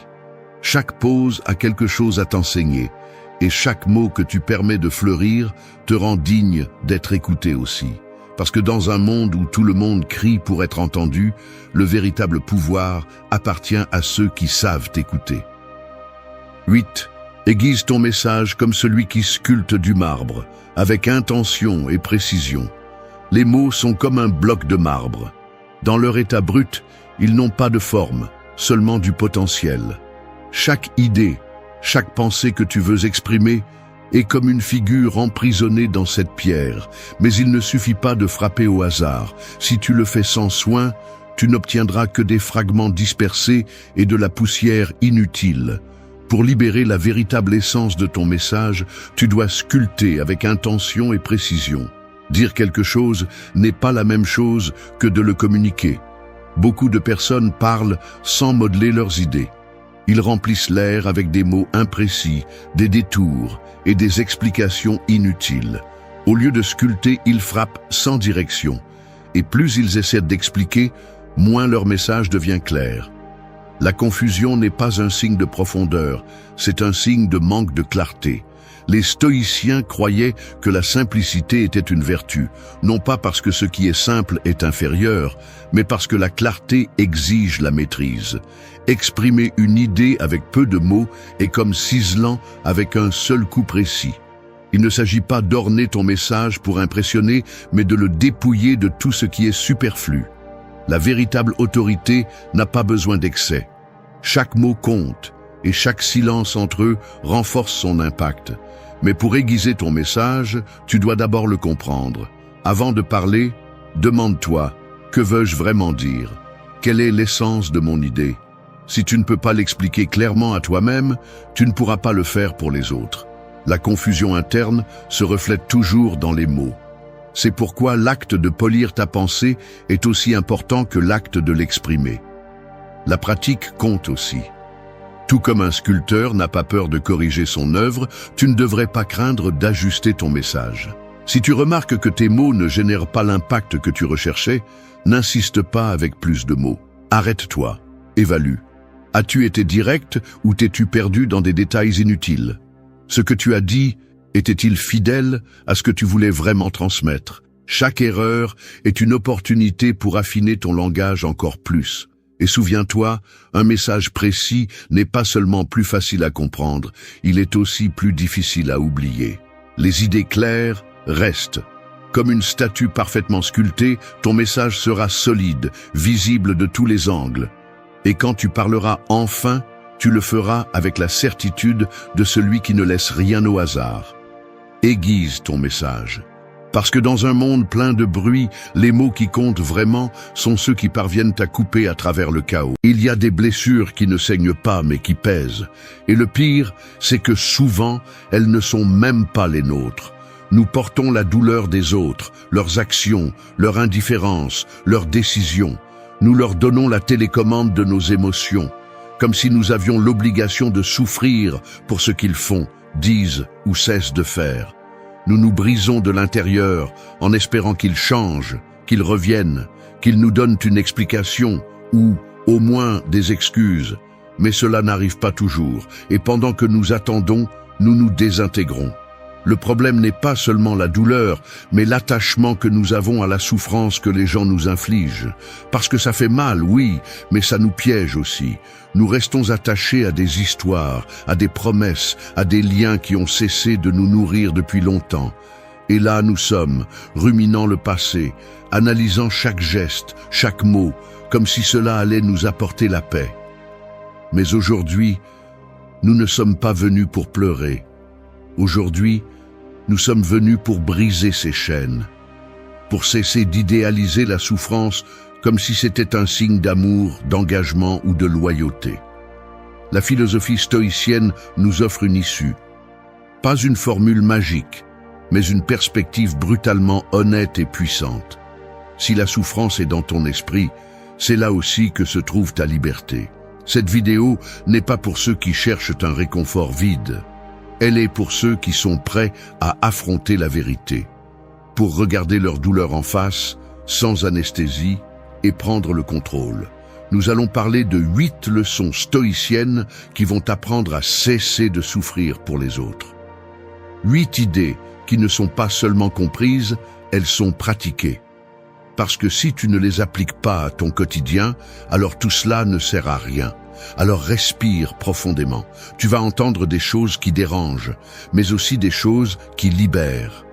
Chaque pause a quelque chose à t'enseigner, et chaque mot que tu permets de fleurir te rend digne d'être écouté aussi. Parce que dans un monde où tout le monde crie pour être entendu, le véritable pouvoir appartient à ceux qui savent écouter. 8. Aiguise ton message comme celui qui sculpte du marbre, avec intention et précision. Les mots sont comme un bloc de marbre. Dans leur état brut, ils n'ont pas de forme, seulement du potentiel. Chaque idée, chaque pensée que tu veux exprimer est comme une figure emprisonnée dans cette pierre, mais il ne suffit pas de frapper au hasard. Si tu le fais sans soin, tu n'obtiendras que des fragments dispersés et de la poussière inutile. Pour libérer la véritable essence de ton message, tu dois sculpter avec intention et précision. Dire quelque chose n'est pas la même chose que de le communiquer. Beaucoup de personnes parlent sans modeler leurs idées. Ils remplissent l'air avec des mots imprécis, des détours et des explications inutiles. Au lieu de sculpter, ils frappent sans direction. Et plus ils essaient d'expliquer, moins leur message devient clair. La confusion n'est pas un signe de profondeur, c'est un signe de manque de clarté. Les stoïciens croyaient que la simplicité était une vertu, non pas parce que ce qui est simple est inférieur, mais parce que la clarté exige la maîtrise. Exprimer une idée avec peu de mots est comme ciselant avec un seul coup précis. Il ne s'agit pas d'orner ton message pour impressionner, mais de le dépouiller de tout ce qui est superflu. La véritable autorité n'a pas besoin d'excès. Chaque mot compte, et chaque silence entre eux renforce son impact. Mais pour aiguiser ton message, tu dois d'abord le comprendre. Avant de parler, demande-toi, que veux-je vraiment dire? Quelle est l'essence de mon idée? Si tu ne peux pas l'expliquer clairement à toi-même, tu ne pourras pas le faire pour les autres. La confusion interne se reflète toujours dans les mots. C'est pourquoi l'acte de polir ta pensée est aussi important que l'acte de l'exprimer. La pratique compte aussi. Tout comme un sculpteur n'a pas peur de corriger son œuvre, tu ne devrais pas craindre d'ajuster ton message. Si tu remarques que tes mots ne génèrent pas l'impact que tu recherchais, n'insiste pas avec plus de mots. Arrête-toi, évalue. As-tu été direct ou t'es-tu perdu dans des détails inutiles? Ce que tu as dit, était-il fidèle à ce que tu voulais vraiment transmettre? Chaque erreur est une opportunité pour affiner ton langage encore plus. Et souviens-toi, un message précis n'est pas seulement plus facile à comprendre, il est aussi plus difficile à oublier. Les idées claires restent. Comme une statue parfaitement sculptée, ton message sera solide, visible de tous les angles. Et quand tu parleras enfin, tu le feras avec la certitude de celui qui ne laisse rien au hasard. Aiguise ton message. Parce que dans un monde plein de bruit, les mots qui comptent vraiment sont ceux qui parviennent à couper à travers le chaos. Il y a des blessures qui ne saignent pas mais qui pèsent. Et le pire, c'est que souvent, elles ne sont même pas les nôtres. Nous portons la douleur des autres, leurs actions, leur indifférence, leurs décisions. Nous leur donnons la télécommande de nos émotions, comme si nous avions l'obligation de souffrir pour ce qu'ils font, disent ou cessent de faire. Nous nous brisons de l'intérieur en espérant qu'ils changent, qu'ils reviennent, qu'ils nous donnent une explication ou, au moins, des excuses. Mais cela n'arrive pas toujours, et pendant que nous attendons, nous nous désintégrons. Le problème n'est pas seulement la douleur, mais l'attachement que nous avons à la souffrance que les gens nous infligent. Parce que ça fait mal, oui, mais ça nous piège aussi. Nous restons attachés à des histoires, à des promesses, à des liens qui ont cessé de nous nourrir depuis longtemps. Et là nous sommes, ruminant le passé, analysant chaque geste, chaque mot, comme si cela allait nous apporter la paix. Mais aujourd'hui, nous ne sommes pas venus pour pleurer. Aujourd'hui, nous sommes venus pour briser ces chaînes, pour cesser d'idéaliser la souffrance comme si c'était un signe d'amour, d'engagement ou de loyauté. La philosophie stoïcienne nous offre une issue. Pas une formule magique, mais une perspective brutalement honnête et puissante. Si la souffrance est dans ton esprit, c'est là aussi que se trouve ta liberté. Cette vidéo n'est pas pour ceux qui cherchent un réconfort vide. Elle est pour ceux qui sont prêts à affronter la vérité, pour regarder leur douleur en face, sans anesthésie, et prendre le contrôle. Nous allons parler de 8 leçons stoïciennes qui vont t'apprendre à cesser de souffrir pour les autres. 8 idées qui ne sont pas seulement comprises, elles sont pratiquées. Parce que si tu ne les appliques pas à ton quotidien, alors tout cela ne sert à rien. Alors respire profondément. Tu vas entendre des choses qui dérangent, mais aussi des choses qui libèrent.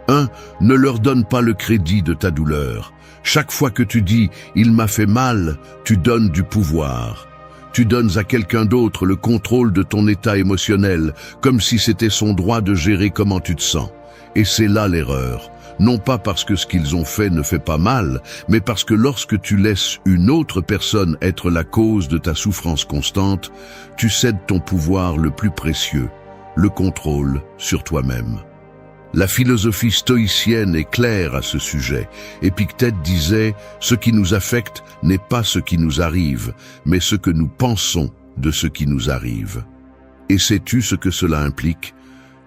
1. Ne leur donne pas le crédit de ta douleur. Chaque fois que tu dis « il m'a fait mal », tu donnes du pouvoir. Tu donnes à quelqu'un d'autre le contrôle de ton état émotionnel, comme si c'était son droit de gérer comment tu te sens. Et c'est là l'erreur. Non pas parce que ce qu'ils ont fait ne fait pas mal, mais parce que lorsque tu laisses une autre personne être la cause de ta souffrance constante, tu cèdes ton pouvoir le plus précieux, le contrôle sur toi-même. La philosophie stoïcienne est claire à ce sujet. Épictète disait « Ce qui nous affecte n'est pas ce qui nous arrive, mais ce que nous pensons de ce qui nous arrive. » Et sais-tu ce que cela implique ?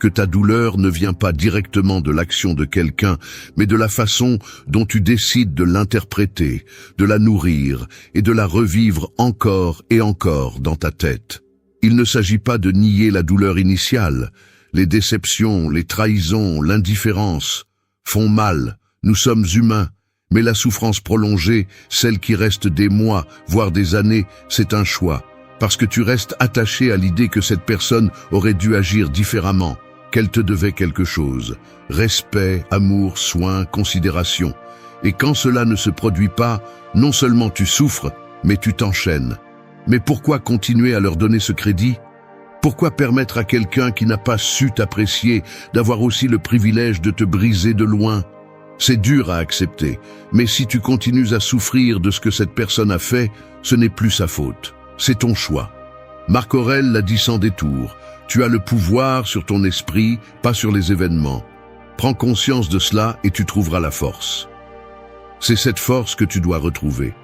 Que que ta douleur ne vient pas directement de l'action de quelqu'un, mais de la façon dont tu décides de l'interpréter, de la nourrir et de la revivre encore et encore dans ta tête. Il ne s'agit pas de nier la douleur initiale. Les déceptions, les trahisons, l'indifférence font mal. Nous sommes humains. Mais la souffrance prolongée, celle qui reste des mois, voire des années, c'est un choix. Parce que tu restes attaché à l'idée que cette personne aurait dû agir différemment, qu'elle te devait quelque chose. Respect, amour, soin, considération. Et quand cela ne se produit pas, non seulement tu souffres, mais tu t'enchaînes. Mais pourquoi continuer à leur donner ce crédit? Pourquoi permettre à quelqu'un qui n'a pas su t'apprécier d'avoir aussi le privilège de te briser de loin? C'est dur à accepter, mais si tu continues à souffrir de ce que cette personne a fait, ce n'est plus sa faute. C'est ton choix. Marc Aurèle l'a dit sans détour. Tu as le pouvoir sur ton esprit, pas sur les événements. Prends conscience de cela et tu trouveras la force. C'est cette force que tu dois retrouver.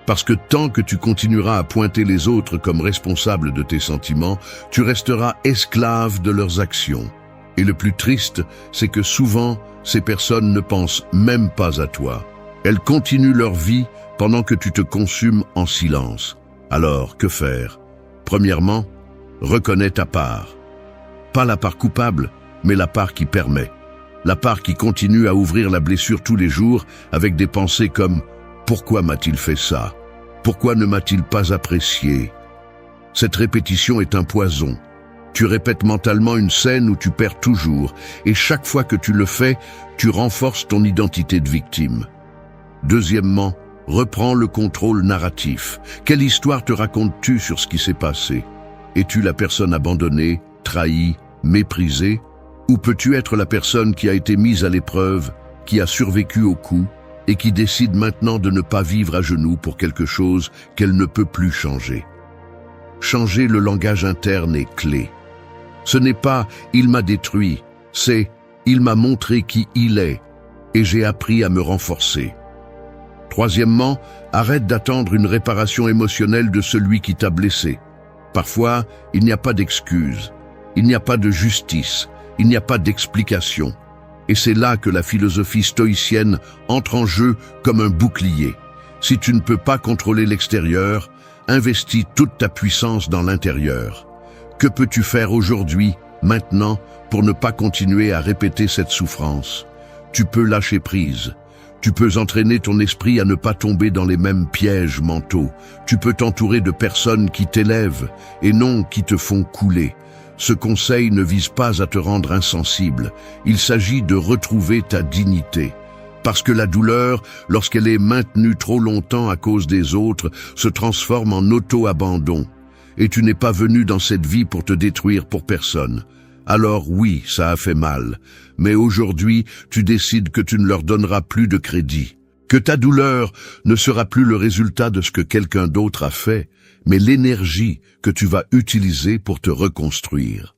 Parce que tant que tu continueras à pointer les autres comme responsables de tes sentiments, tu resteras esclave de leurs actions. Et le plus triste, c'est que souvent, ces personnes ne pensent même pas à toi. Elles continuent leur vie pendant que tu te consumes en silence. Alors, que faire? Premièrement, reconnais ta part. Pas la part coupable, mais la part qui permet. La part qui continue à ouvrir la blessure tous les jours avec des pensées comme « Pourquoi m'a-t-il fait ça? Pourquoi ne m'a-t-il pas apprécié ?» Cette répétition est un poison. Tu répètes mentalement une scène où tu perds toujours, et chaque fois que tu le fais, tu renforces ton identité de victime. Deuxièmement, reprends le contrôle narratif. Quelle histoire te racontes-tu sur ce qui s'est passé? Es-tu la personne abandonnée, trahie, méprisée? Ou peux-tu être la personne qui a été mise à l'épreuve, qui a survécu au coup, et qui décide maintenant de ne pas vivre à genoux pour quelque chose qu'elle ne peut plus changer? Changer le langage interne est clé. Ce n'est pas « il m'a détruit », c'est « il m'a montré qui il est et j'ai appris à me renforcer ». Troisièmement, arrête d'attendre une réparation émotionnelle de celui qui t'a blessé. Parfois, il n'y a pas d'excuse, il n'y a pas de justice, il n'y a pas d'explication. Et c'est là que la philosophie stoïcienne entre en jeu comme un bouclier. Si tu ne peux pas contrôler l'extérieur, investis toute ta puissance dans l'intérieur. Que peux-tu faire aujourd'hui, maintenant, pour ne pas continuer à répéter cette souffrance? Tu peux lâcher prise. Tu peux entraîner ton esprit à ne pas tomber dans les mêmes pièges mentaux. Tu peux t'entourer de personnes qui t'élèvent et non qui te font couler. Ce conseil ne vise pas à te rendre insensible. Il s'agit de retrouver ta dignité. Parce que la douleur, lorsqu'elle est maintenue trop longtemps à cause des autres, se transforme en auto-abandon. Et tu n'es pas venu dans cette vie pour te détruire pour personne. Alors oui, ça a fait mal, mais aujourd'hui, tu décides que tu ne leur donneras plus de crédit. Que ta douleur ne sera plus le résultat de ce que quelqu'un d'autre a fait, mais l'énergie que tu vas utiliser pour te reconstruire.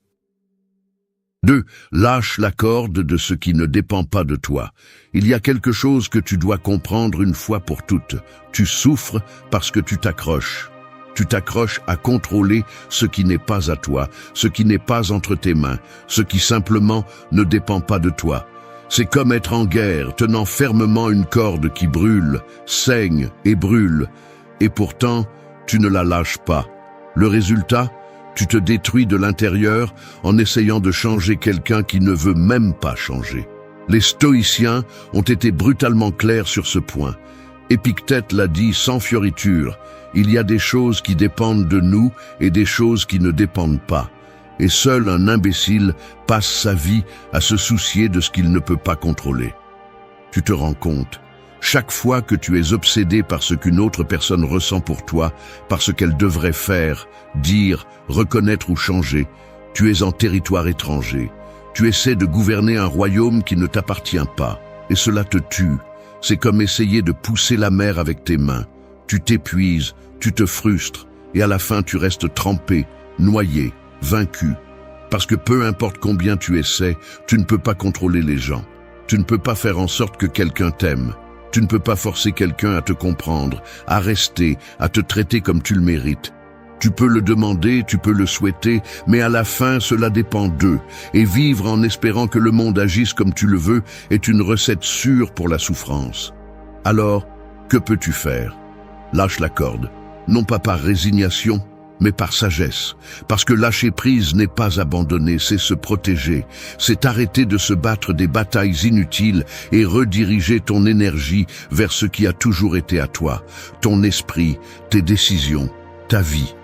2. Lâche la corde de ce qui ne dépend pas de toi. Il y a quelque chose que tu dois comprendre une fois pour toutes. Tu souffres parce que tu t'accroches. Tu t'accroches à contrôler ce qui n'est pas à toi, ce qui n'est pas entre tes mains, ce qui simplement ne dépend pas de toi. C'est comme être en guerre, tenant fermement une corde qui brûle, saigne et brûle. Et pourtant, tu ne la lâches pas. Le résultat, tu te détruis de l'intérieur en essayant de changer quelqu'un qui ne veut même pas changer. Les stoïciens ont été brutalement clairs sur ce point. Épictète l'a dit sans fioriture. Il y a des choses qui dépendent de nous et des choses qui ne dépendent pas. Et seul un imbécile passe sa vie à se soucier de ce qu'il ne peut pas contrôler. Tu te rends compte, chaque fois que tu es obsédé par ce qu'une autre personne ressent pour toi, par ce qu'elle devrait faire, dire, reconnaître ou changer, tu es en territoire étranger. Tu essaies de gouverner un royaume qui ne t'appartient pas. Et cela te tue. C'est comme essayer de pousser la mer avec tes mains. Tu t'épuises, tu te frustres, et à la fin tu restes trempé, noyé, vaincu. Parce que peu importe combien tu essaies, tu ne peux pas contrôler les gens. Tu ne peux pas faire en sorte que quelqu'un t'aime. Tu ne peux pas forcer quelqu'un à te comprendre, à rester, à te traiter comme tu le mérites. Tu peux le demander, tu peux le souhaiter, mais à la fin, cela dépend d'eux. Et vivre en espérant que le monde agisse comme tu le veux est une recette sûre pour la souffrance. Alors, que peux-tu faire? Lâche la corde, non pas par résignation, mais par sagesse. Parce que lâcher prise n'est pas abandonner, c'est se protéger. C'est arrêter de se battre des batailles inutiles et rediriger ton énergie vers ce qui a toujours été à toi, ton esprit, tes décisions, ta vie.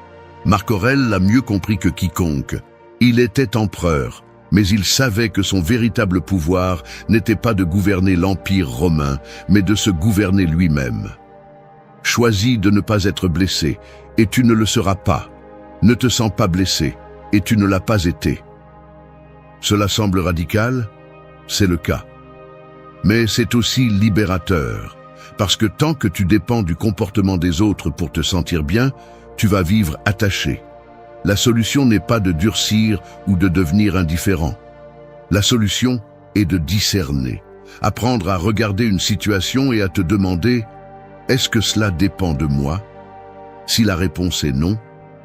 Marc Aurèle l'a mieux compris que quiconque. Il était empereur, mais il savait que son véritable pouvoir n'était pas de gouverner l'Empire romain, mais de se gouverner lui-même. Choisis de ne pas être blessé, et tu ne le seras pas. Ne te sens pas blessé, et tu ne l'as pas été. Cela semble radical, c'est le cas. Mais c'est aussi libérateur, parce que tant que tu dépends du comportement des autres pour te sentir bien, tu vas vivre attaché. La solution n'est pas de durcir ou de devenir indifférent. La solution est de discerner, apprendre à regarder une situation et à te demander « Est-ce que cela dépend de moi ?» Si la réponse est non,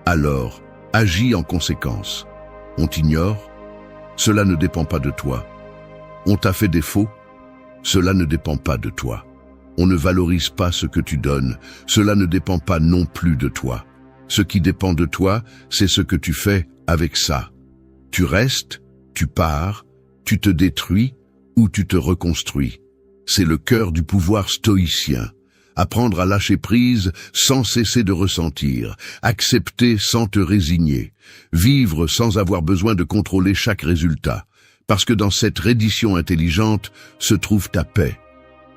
alors agis en conséquence. On t'ignore? Cela ne dépend pas de toi. On t'a fait défaut? Cela ne dépend pas de toi. On ne valorise pas ce que tu donnes, cela ne dépend pas non plus de toi. Ce qui dépend de toi, c'est ce que tu fais avec ça. Tu restes, tu pars, tu te détruis ou tu te reconstruis. C'est le cœur du pouvoir stoïcien. Apprendre à lâcher prise sans cesser de ressentir, accepter sans te résigner, vivre sans avoir besoin de contrôler chaque résultat. Parce que dans cette reddition intelligente se trouve ta paix.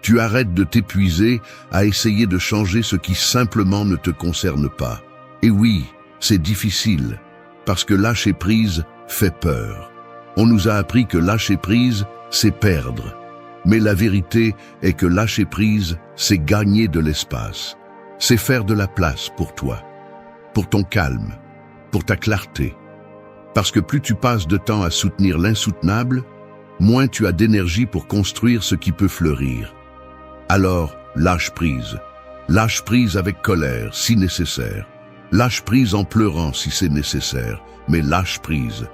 Tu arrêtes de t'épuiser à essayer de changer ce qui simplement ne te concerne pas. Et oui, c'est difficile, parce que lâcher prise fait peur. On nous a appris que lâcher prise, c'est perdre. Mais la vérité est que lâcher prise, c'est gagner de l'espace. C'est faire de la place pour toi, pour ton calme, pour ta clarté. Parce que plus tu passes de temps à soutenir l'insoutenable, moins tu as d'énergie pour construire ce qui peut fleurir. Alors, lâche prise. Lâche prise avec colère, si nécessaire. Lâche prise en pleurant si c'est nécessaire, mais lâche prise.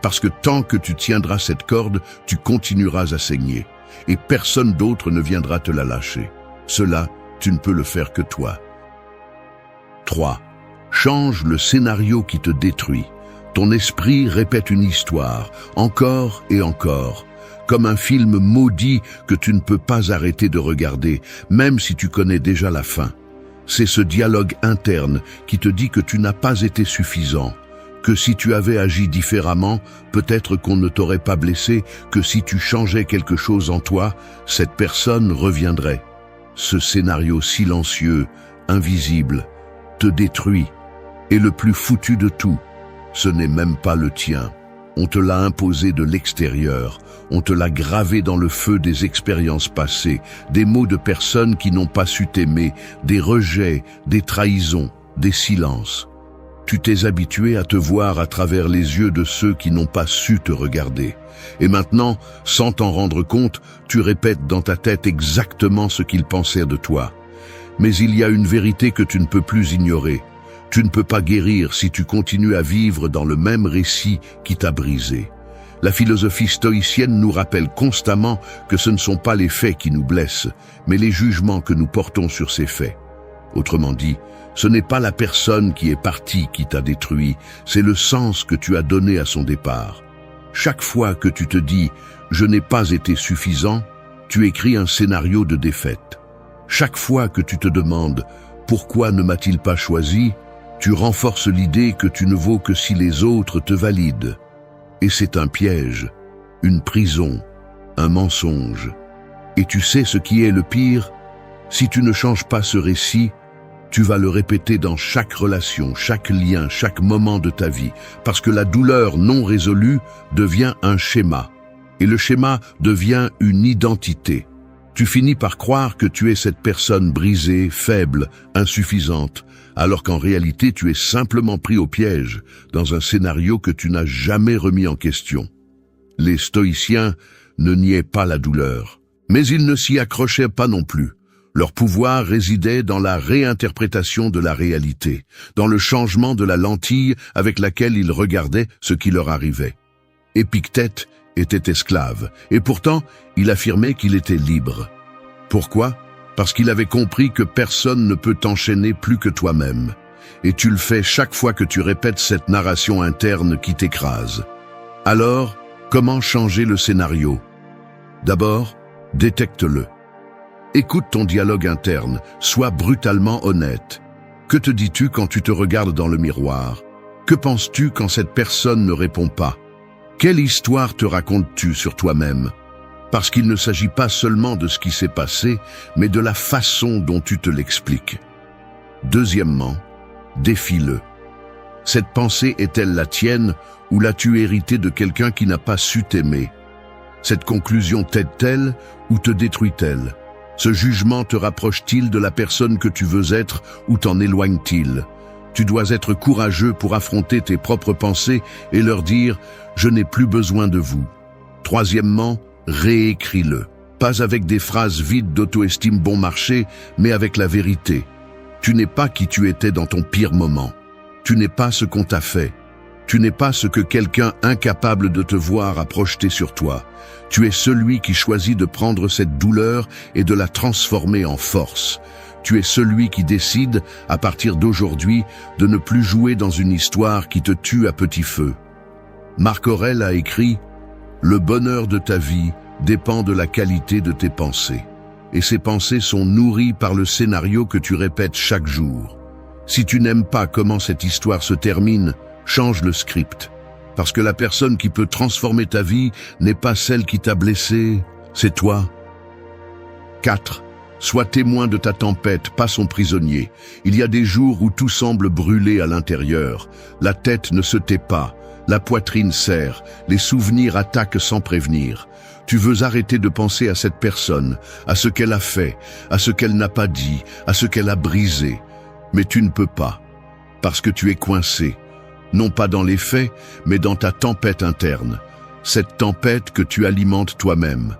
Parce que tant que tu tiendras cette corde, tu continueras à saigner. Et personne d'autre ne viendra te la lâcher. Cela, tu ne peux le faire que toi. 3. Change le scénario qui te détruit. Ton esprit répète une histoire, encore et encore, comme un film maudit que tu ne peux pas arrêter de regarder, même si tu connais déjà la fin. C'est ce dialogue interne qui te dit que tu n'as pas été suffisant, que si tu avais agi différemment, peut-être qu'on ne t'aurait pas blessé, que si tu changeais quelque chose en toi, cette personne reviendrait. Ce scénario silencieux, invisible, te détruit. Et le plus foutu de tout, ce n'est même pas le tien. On te l'a imposé de l'extérieur, on te l'a gravé dans le feu des expériences passées, des mots de personnes qui n'ont pas su t'aimer, des rejets, des trahisons, des silences. Tu t'es habitué à te voir à travers les yeux de ceux qui n'ont pas su te regarder. Et maintenant, sans t'en rendre compte, tu répètes dans ta tête exactement ce qu'ils pensaient de toi. Mais il y a une vérité que tu ne peux plus ignorer. Tu ne peux pas guérir si tu continues à vivre dans le même récit qui t'a brisé. La philosophie stoïcienne nous rappelle constamment que ce ne sont pas les faits qui nous blessent, mais les jugements que nous portons sur ces faits. Autrement dit, ce n'est pas la personne qui est partie qui t'a détruit, c'est le sens que tu as donné à son départ. Chaque fois que tu te dis « je n'ai pas été suffisant », tu écris un scénario de défaite. Chaque fois que tu te demandes « pourquoi ne m'a-t-il pas choisi ?» tu renforces l'idée que tu ne vaux que si les autres te valident. Et c'est un piège, une prison, un mensonge. Et tu sais ce qui est le pire? Si tu ne changes pas ce récit, tu vas le répéter dans chaque relation, chaque lien, chaque moment de ta vie, parce que la douleur non résolue devient un schéma, et le schéma devient une identité. Tu finis par croire que tu es cette personne brisée, faible, insuffisante, alors qu'en réalité tu es simplement pris au piège dans un scénario que tu n'as jamais remis en question. Les stoïciens ne niaient pas la douleur, mais ils ne s'y accrochaient pas non plus. Leur pouvoir résidait dans la réinterprétation de la réalité, dans le changement de la lentille avec laquelle ils regardaient ce qui leur arrivait. Épictète était esclave, et pourtant, il affirmait qu'il était libre. Pourquoi? Parce qu'il avait compris que personne ne peut t'enchaîner plus que toi-même. Et tu le fais chaque fois que tu répètes cette narration interne qui t'écrase. Alors, comment changer le scénario? D'abord, détecte-le. Écoute ton dialogue interne, sois brutalement honnête. Que te dis-tu quand tu te regardes dans le miroir? Que penses-tu quand cette personne ne répond pas? Quelle histoire te racontes-tu sur toi-même? Parce qu'il ne s'agit pas seulement de ce qui s'est passé, mais de la façon dont tu te l'expliques. Deuxièmement, défie-le. Cette pensée est-elle la tienne ou l'as-tu héritée de quelqu'un qui n'a pas su t'aimer? Cette conclusion t'aide-t-elle ou te détruit-elle? Ce jugement te rapproche-t-il de la personne que tu veux être ou t'en éloigne-t-il? Tu dois être courageux pour affronter tes propres pensées et leur dire « Je n'ai plus besoin de vous ». Troisièmement, réécris-le. Pas avec des phrases vides d'auto-estime bon marché, mais avec la vérité. Tu n'es pas qui tu étais dans ton pire moment. Tu n'es pas ce qu'on t'a fait. Tu n'es pas ce que quelqu'un incapable de te voir a projeté sur toi. Tu es celui qui choisit de prendre cette douleur et de la transformer en force. Tu es celui qui décide, à partir d'aujourd'hui, de ne plus jouer dans une histoire qui te tue à petit feu. Marc Aurèle a écrit « Le bonheur de ta vie dépend de la qualité de tes pensées. Et ces pensées sont nourries par le scénario que tu répètes chaque jour. Si tu n'aimes pas comment cette histoire se termine, change le script. Parce que la personne qui peut transformer ta vie n'est pas celle qui t'a blessé, c'est toi. 4. Sois témoin de ta tempête, pas son prisonnier. Il y a des jours où tout semble brûler à l'intérieur. La tête ne se tait pas, la poitrine serre, les souvenirs attaquent sans prévenir. Tu veux arrêter de penser à cette personne, à ce qu'elle a fait, à ce qu'elle n'a pas dit, à ce qu'elle a brisé. Mais tu ne peux pas, parce que tu es coincé. Non pas dans les faits, mais dans ta tempête interne. Cette tempête que tu alimentes toi-même.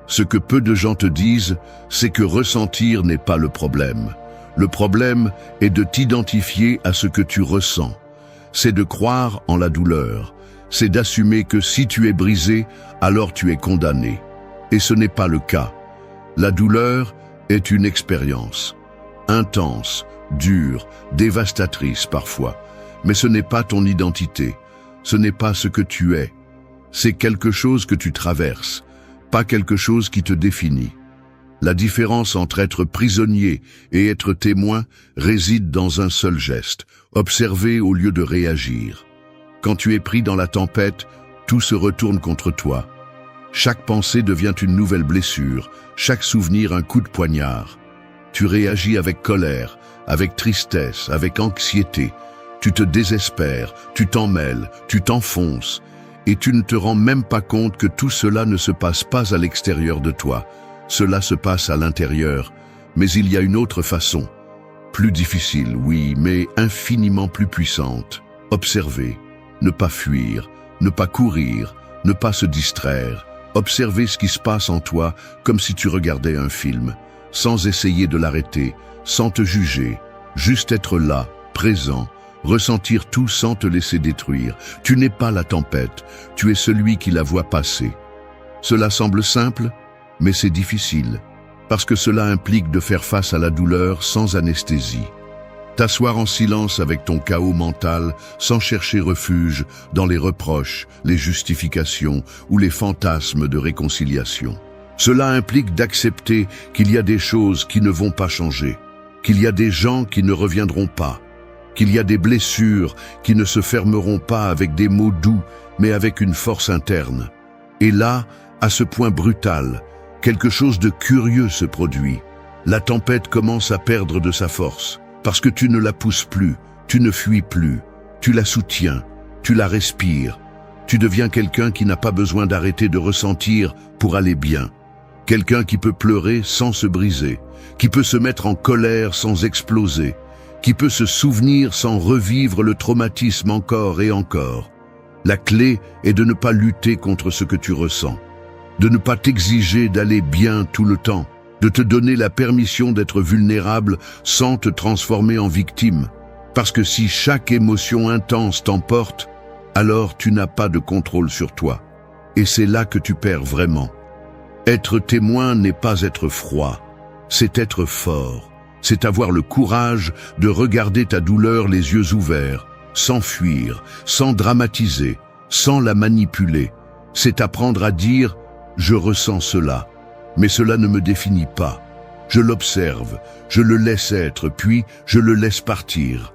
Ce que peu de gens te disent, c'est que ressentir n'est pas le problème. Le problème est de t'identifier à ce que tu ressens. C'est de croire en la douleur. C'est d'assumer que si tu es brisé, alors tu es condamné. Et ce n'est pas le cas. La douleur est une expérience. Intense, dure, dévastatrice parfois. Mais ce n'est pas ton identité. Ce n'est pas ce que tu es. C'est quelque chose que tu traverses, pas quelque chose qui te définit. La différence entre être prisonnier et être témoin réside dans un seul geste, observer au lieu de réagir. Quand tu es pris dans la tempête, tout se retourne contre toi. Chaque pensée devient une nouvelle blessure, chaque souvenir un coup de poignard. Tu réagis avec colère, avec tristesse, avec anxiété. Tu te désespères, tu t'en mêles, tu t'enfonces, et tu ne te rends même pas compte que tout cela ne se passe pas à l'extérieur de toi. Cela se passe à l'intérieur, mais il y a une autre façon. Plus difficile, oui, mais infiniment plus puissante. Observer, ne pas fuir, ne pas courir, ne pas se distraire. Observer ce qui se passe en toi comme si tu regardais un film, sans essayer de l'arrêter, sans te juger, juste être là, présent, ressentir tout sans te laisser détruire. Tu n'es pas la tempête, tu es celui qui la voit passer. Cela semble simple, mais c'est difficile, parce que cela implique de faire face à la douleur sans anesthésie. T'asseoir en silence avec ton chaos mental, sans chercher refuge dans les reproches, les justifications ou les fantasmes de réconciliation. Cela implique d'accepter qu'il y a des choses qui ne vont pas changer, qu'il y a des gens qui ne reviendront pas, qu'il y a des blessures qui ne se fermeront pas avec des mots doux, mais avec une force interne. Et là, à ce point brutal, quelque chose de curieux se produit. La tempête commence à perdre de sa force, parce que tu ne la pousses plus, tu ne fuis plus, tu la soutiens, tu la respires. Tu deviens quelqu'un qui n'a pas besoin d'arrêter de ressentir pour aller bien. Quelqu'un qui peut pleurer sans se briser, qui peut se mettre en colère sans exploser, qui peut se souvenir sans revivre le traumatisme encore et encore. La clé est de ne pas lutter contre ce que tu ressens, de ne pas t'exiger d'aller bien tout le temps, de te donner la permission d'être vulnérable sans te transformer en victime. Parce que si chaque émotion intense t'emporte, alors tu n'as pas de contrôle sur toi. Et c'est là que tu perds vraiment. Être témoin n'est pas être froid, c'est être fort. C'est avoir le courage de regarder ta douleur les yeux ouverts, sans fuir, sans dramatiser, sans la manipuler. C'est apprendre à dire « je ressens cela ». Mais cela ne me définit pas. Je l'observe, je le laisse être, puis je le laisse partir.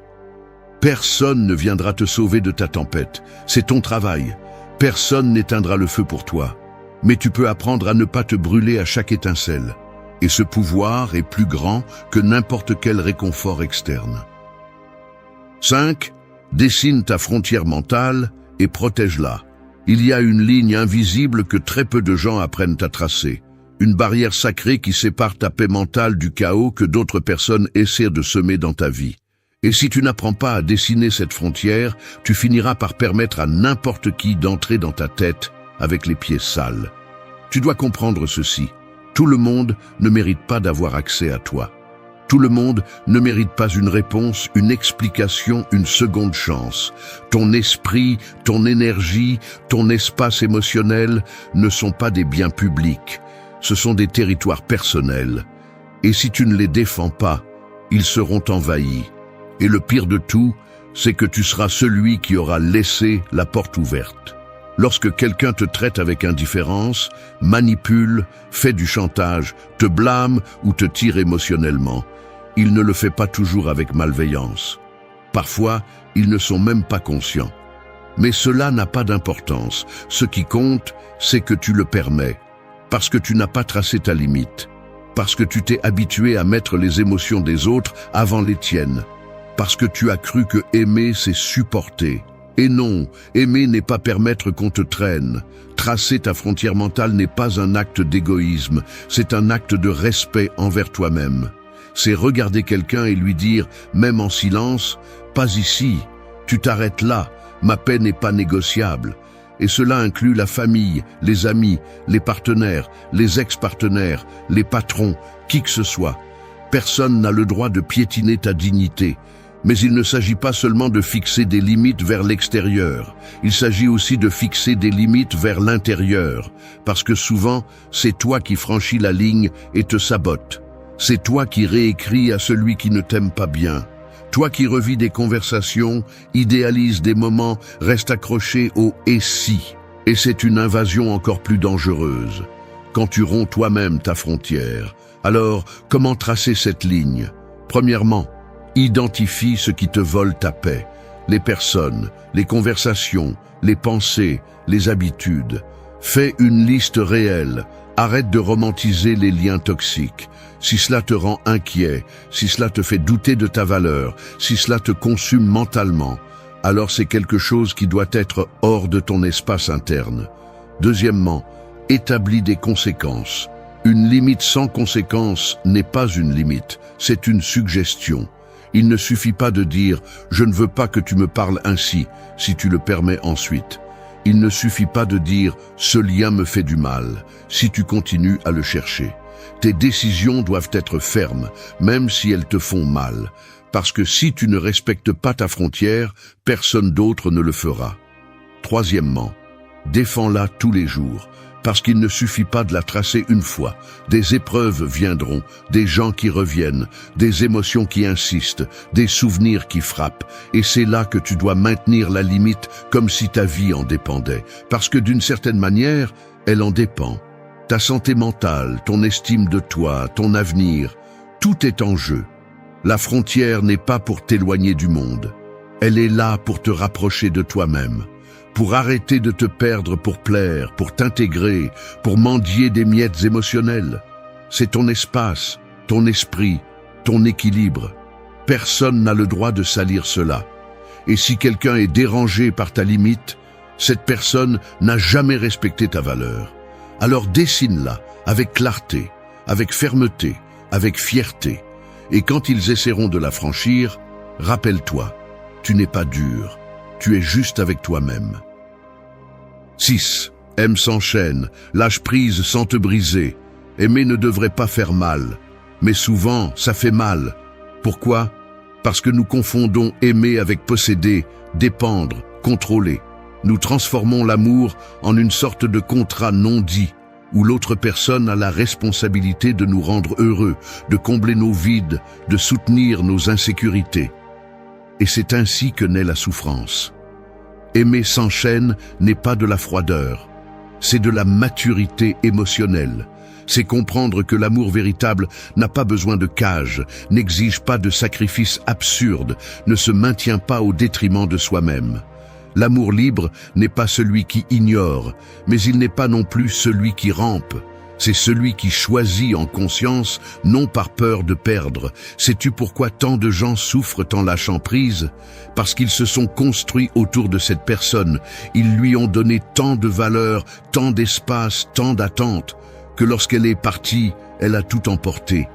Personne ne viendra te sauver de ta tempête. C'est ton travail. Personne n'éteindra le feu pour toi. Mais tu peux apprendre à ne pas te brûler à chaque étincelle. Et ce pouvoir est plus grand que n'importe quel réconfort externe. 5. Dessine ta frontière mentale et protège-la. Il y a une ligne invisible que très peu de gens apprennent à tracer. Une barrière sacrée qui sépare ta paix mentale du chaos que d'autres personnes essaient de semer dans ta vie. Et si tu n'apprends pas à dessiner cette frontière, tu finiras par permettre à n'importe qui d'entrer dans ta tête avec les pieds sales. Tu dois comprendre ceci. Tout le monde ne mérite pas d'avoir accès à toi. Tout le monde ne mérite pas une réponse, une explication, une seconde chance. Ton esprit, ton énergie, ton espace émotionnel ne sont pas des biens publics. Ce sont des territoires personnels. Et si tu ne les défends pas, ils seront envahis. Et le pire de tout, c'est que tu seras celui qui aura laissé la porte ouverte. Lorsque quelqu'un te traite avec indifférence, manipule, fait du chantage, te blâme ou te tire émotionnellement, il ne le fait pas toujours avec malveillance. Parfois, ils ne sont même pas conscients. Mais cela n'a pas d'importance. Ce qui compte, c'est que tu le permets. Parce que tu n'as pas tracé ta limite, parce que tu t'es habitué à mettre les émotions des autres avant les tiennes, parce que tu as cru que aimer, c'est supporter. Et non, aimer n'est pas permettre qu'on te traîne. Tracer ta frontière mentale n'est pas un acte d'égoïsme, c'est un acte de respect envers toi-même. C'est regarder quelqu'un et lui dire, même en silence, « Pas ici, tu t'arrêtes là, ma paix n'est pas négociable ». Et cela inclut la famille, les amis, les partenaires, les ex-partenaires, les patrons, qui que ce soit. Personne n'a le droit de piétiner ta dignité. Mais il ne s'agit pas seulement de fixer des limites vers l'extérieur. Il s'agit aussi de fixer des limites vers l'intérieur. Parce que souvent, c'est toi qui franchis la ligne et te sabotes. C'est toi qui réécris à celui qui ne t'aime pas bien. Toi qui revis des conversations, idéalises des moments, reste accroché au « et si ». Et c'est une invasion encore plus dangereuse. Quand tu romps toi-même ta frontière, alors comment tracer cette ligne? Premièrement, identifie ce qui te vole ta paix. Les personnes, les conversations, les pensées, les habitudes. Fais une liste réelle. Arrête de romantiser les liens toxiques. Si cela te rend inquiet, si cela te fait douter de ta valeur, si cela te consume mentalement, alors c'est quelque chose qui doit être hors de ton espace interne. Deuxièmement, établis des conséquences. Une limite sans conséquence n'est pas une limite, c'est une suggestion. Il ne suffit pas de dire « je ne veux pas que tu me parles ainsi » si tu le permets ensuite. Il ne suffit pas de dire « ce lien me fait du mal » si tu continues à le chercher. Tes décisions doivent être fermes, même si elles te font mal. Parce que si tu ne respectes pas ta frontière, personne d'autre ne le fera. Troisièmement, défends-la tous les jours. Parce qu'il ne suffit pas de la tracer une fois. Des épreuves viendront, des gens qui reviennent, des émotions qui insistent, des souvenirs qui frappent. Et c'est là que tu dois maintenir la limite comme si ta vie en dépendait. Parce que d'une certaine manière, elle en dépend. Ta santé mentale, ton estime de toi, ton avenir, tout est en jeu. La frontière n'est pas pour t'éloigner du monde. Elle est là pour te rapprocher de toi-même. Pour arrêter de te perdre pour plaire, pour t'intégrer, pour mendier des miettes émotionnelles. C'est ton espace, ton esprit, ton équilibre. Personne n'a le droit de salir cela. Et si quelqu'un est dérangé par ta limite, cette personne n'a jamais respecté ta valeur. Alors dessine-la avec clarté, avec fermeté, avec fierté. Et quand ils essaieront de la franchir, rappelle-toi, tu n'es pas dur. Tu es juste avec toi-même. 6. Aime sans chaîne, lâche prise sans te briser. Aimer ne devrait pas faire mal, mais souvent ça fait mal. Pourquoi? Parce que nous confondons aimer avec posséder, dépendre, contrôler. Nous transformons l'amour en une sorte de contrat non dit, où l'autre personne a la responsabilité de nous rendre heureux, de combler nos vides, de soutenir nos insécurités. Et c'est ainsi que naît la souffrance. Aimer sans chaîne n'est pas de la froideur, c'est de la maturité émotionnelle. C'est comprendre que l'amour véritable n'a pas besoin de cage, n'exige pas de sacrifices absurdes, ne se maintient pas au détriment de soi-même. L'amour libre n'est pas celui qui ignore, mais il n'est pas non plus celui qui rampe. C'est celui qui choisit en conscience, non par peur de perdre. Sais-tu pourquoi tant de gens souffrent en lâchant prise? Parce qu'ils se sont construits autour de cette personne. Ils lui ont donné tant de valeur, tant d'espace, tant d'attentes, que lorsqu'elle est partie, elle a tout emporté.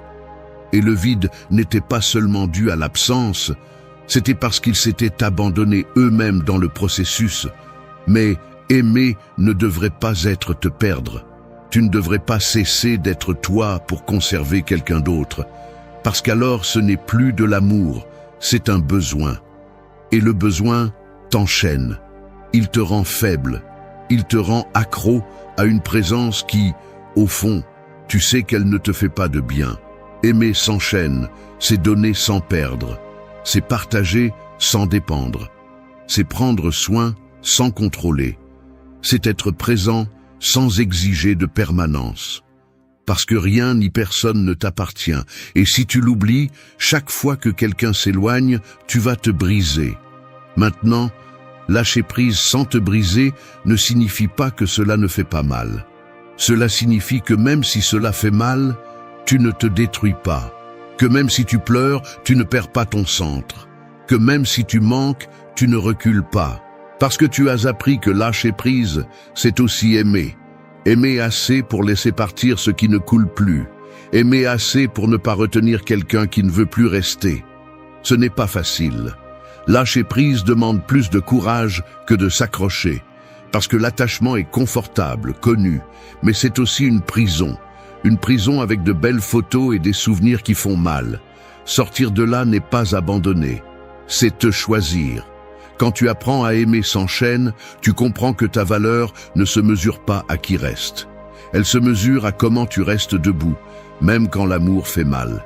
Et le vide n'était pas seulement dû à l'absence, c'était parce qu'ils s'étaient abandonnés eux-mêmes dans le processus. Mais aimer ne devrait pas être te perdre. Tu ne devrais pas cesser d'être toi pour conserver quelqu'un d'autre, parce qu'alors ce n'est plus de l'amour, c'est un besoin. Et le besoin t'enchaîne, il te rend faible, il te rend accro à une présence qui, au fond, tu sais qu'elle ne te fait pas de bien. Aimer s'enchaîne, c'est donner sans perdre, c'est partager sans dépendre, c'est prendre soin sans contrôler, c'est être présent sans exiger de permanence. Parce que rien ni personne ne t'appartient, et si tu l'oublies, chaque fois que quelqu'un s'éloigne, tu vas te briser. Maintenant, lâcher prise sans te briser ne signifie pas que cela ne fait pas mal. Cela signifie que même si cela fait mal, tu ne te détruis pas. Que même si tu pleures, tu ne perds pas ton centre. Que même si tu manques, tu ne recules pas. Parce que tu as appris que lâcher prise, c'est aussi aimer. Aimer assez pour laisser partir ce qui ne coule plus. Aimer assez pour ne pas retenir quelqu'un qui ne veut plus rester. Ce n'est pas facile. Lâcher prise demande plus de courage que de s'accrocher. Parce que l'attachement est confortable, connu, mais c'est aussi une prison. Une prison avec de belles photos et des souvenirs qui font mal. Sortir de là n'est pas abandonner, c'est te choisir. Quand tu apprends à aimer sans chaîne, tu comprends que ta valeur ne se mesure pas à qui reste. Elle se mesure à comment tu restes debout, même quand l'amour fait mal.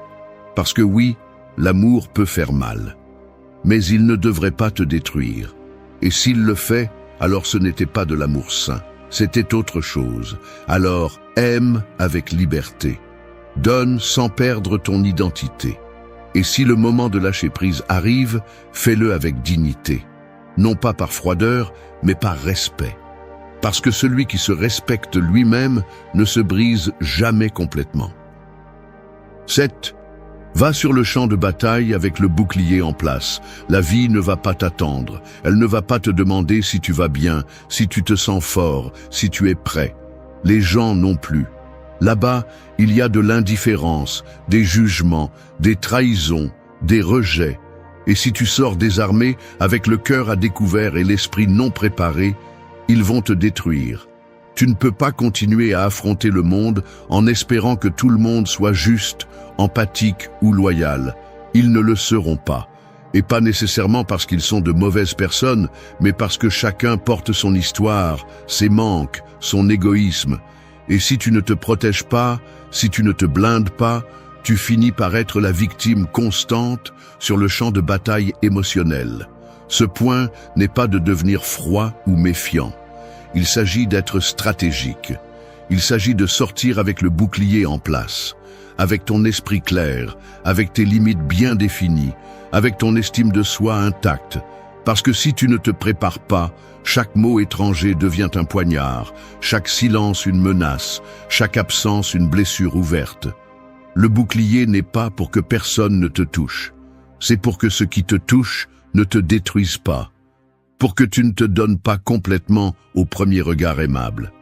Parce que oui, l'amour peut faire mal. Mais il ne devrait pas te détruire. Et s'il le fait, alors ce n'était pas de l'amour sain, c'était autre chose. Alors aime avec liberté. Donne sans perdre ton identité. Et si le moment de lâcher prise arrive, fais-le avec dignité. Non pas par froideur, mais par respect. Parce que celui qui se respecte lui-même ne se brise jamais complètement. 7. Va sur le champ de bataille avec le bouclier en place. La vie ne va pas t'attendre. Elle ne va pas te demander si tu vas bien, si tu te sens fort, si tu es prêt. Les gens non plus. Là-bas, il y a de l'indifférence, des jugements, des trahisons, des rejets. Et si tu sors désarmé, avec le cœur à découvert et l'esprit non préparé, ils vont te détruire. Tu ne peux pas continuer à affronter le monde en espérant que tout le monde soit juste, empathique ou loyal. Ils ne le seront pas. Et pas nécessairement parce qu'ils sont de mauvaises personnes, mais parce que chacun porte son histoire, ses manques, son égoïsme. Et si tu ne te protèges pas, si tu ne te blindes pas, tu finis par être la victime constante sur le champ de bataille émotionnel. Ce point n'est pas de devenir froid ou méfiant. Il s'agit d'être stratégique. Il s'agit de sortir avec le bouclier en place, avec ton esprit clair, avec tes limites bien définies, avec ton estime de soi intacte. Parce que si tu ne te prépares pas, chaque mot étranger devient un poignard, chaque silence une menace, chaque absence une blessure ouverte. Le bouclier n'est pas pour que personne ne te touche. C'est pour que ce qui te touche ne te détruise pas. Pour que tu ne te donnes pas complètement au premier regard aimable.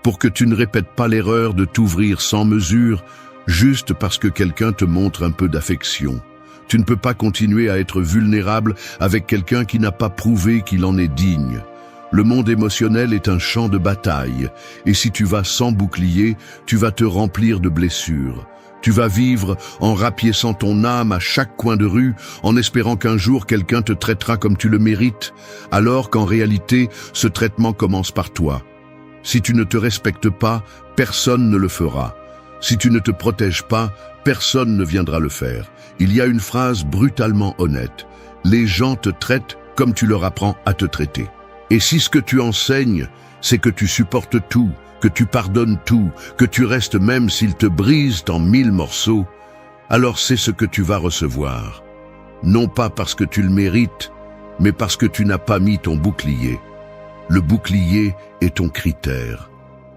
Pour que tu ne répètes pas l'erreur de t'ouvrir sans mesure juste parce que quelqu'un te montre un peu d'affection. Tu ne peux pas continuer à être vulnérable avec quelqu'un qui n'a pas prouvé qu'il en est digne. Le monde émotionnel est un champ de bataille, et si tu vas sans bouclier, tu vas te remplir de blessures. Tu vas vivre en rapiéçant ton âme à chaque coin de rue, en espérant qu'un jour quelqu'un te traitera comme tu le mérites, alors qu'en réalité, ce traitement commence par toi. Si tu ne te respectes pas, personne ne le fera. Si tu ne te protèges pas, personne ne viendra le faire. Il y a une phrase brutalement honnête. Les gens te traitent comme tu leur apprends à te traiter. Et si ce que tu enseignes, c'est que tu supportes tout, que tu pardonnes tout, que tu restes même s'ils te brisent en 1000 morceaux, alors c'est ce que tu vas recevoir. Non pas parce que tu le mérites, mais parce que tu n'as pas mis ton bouclier. Le bouclier est ton critère.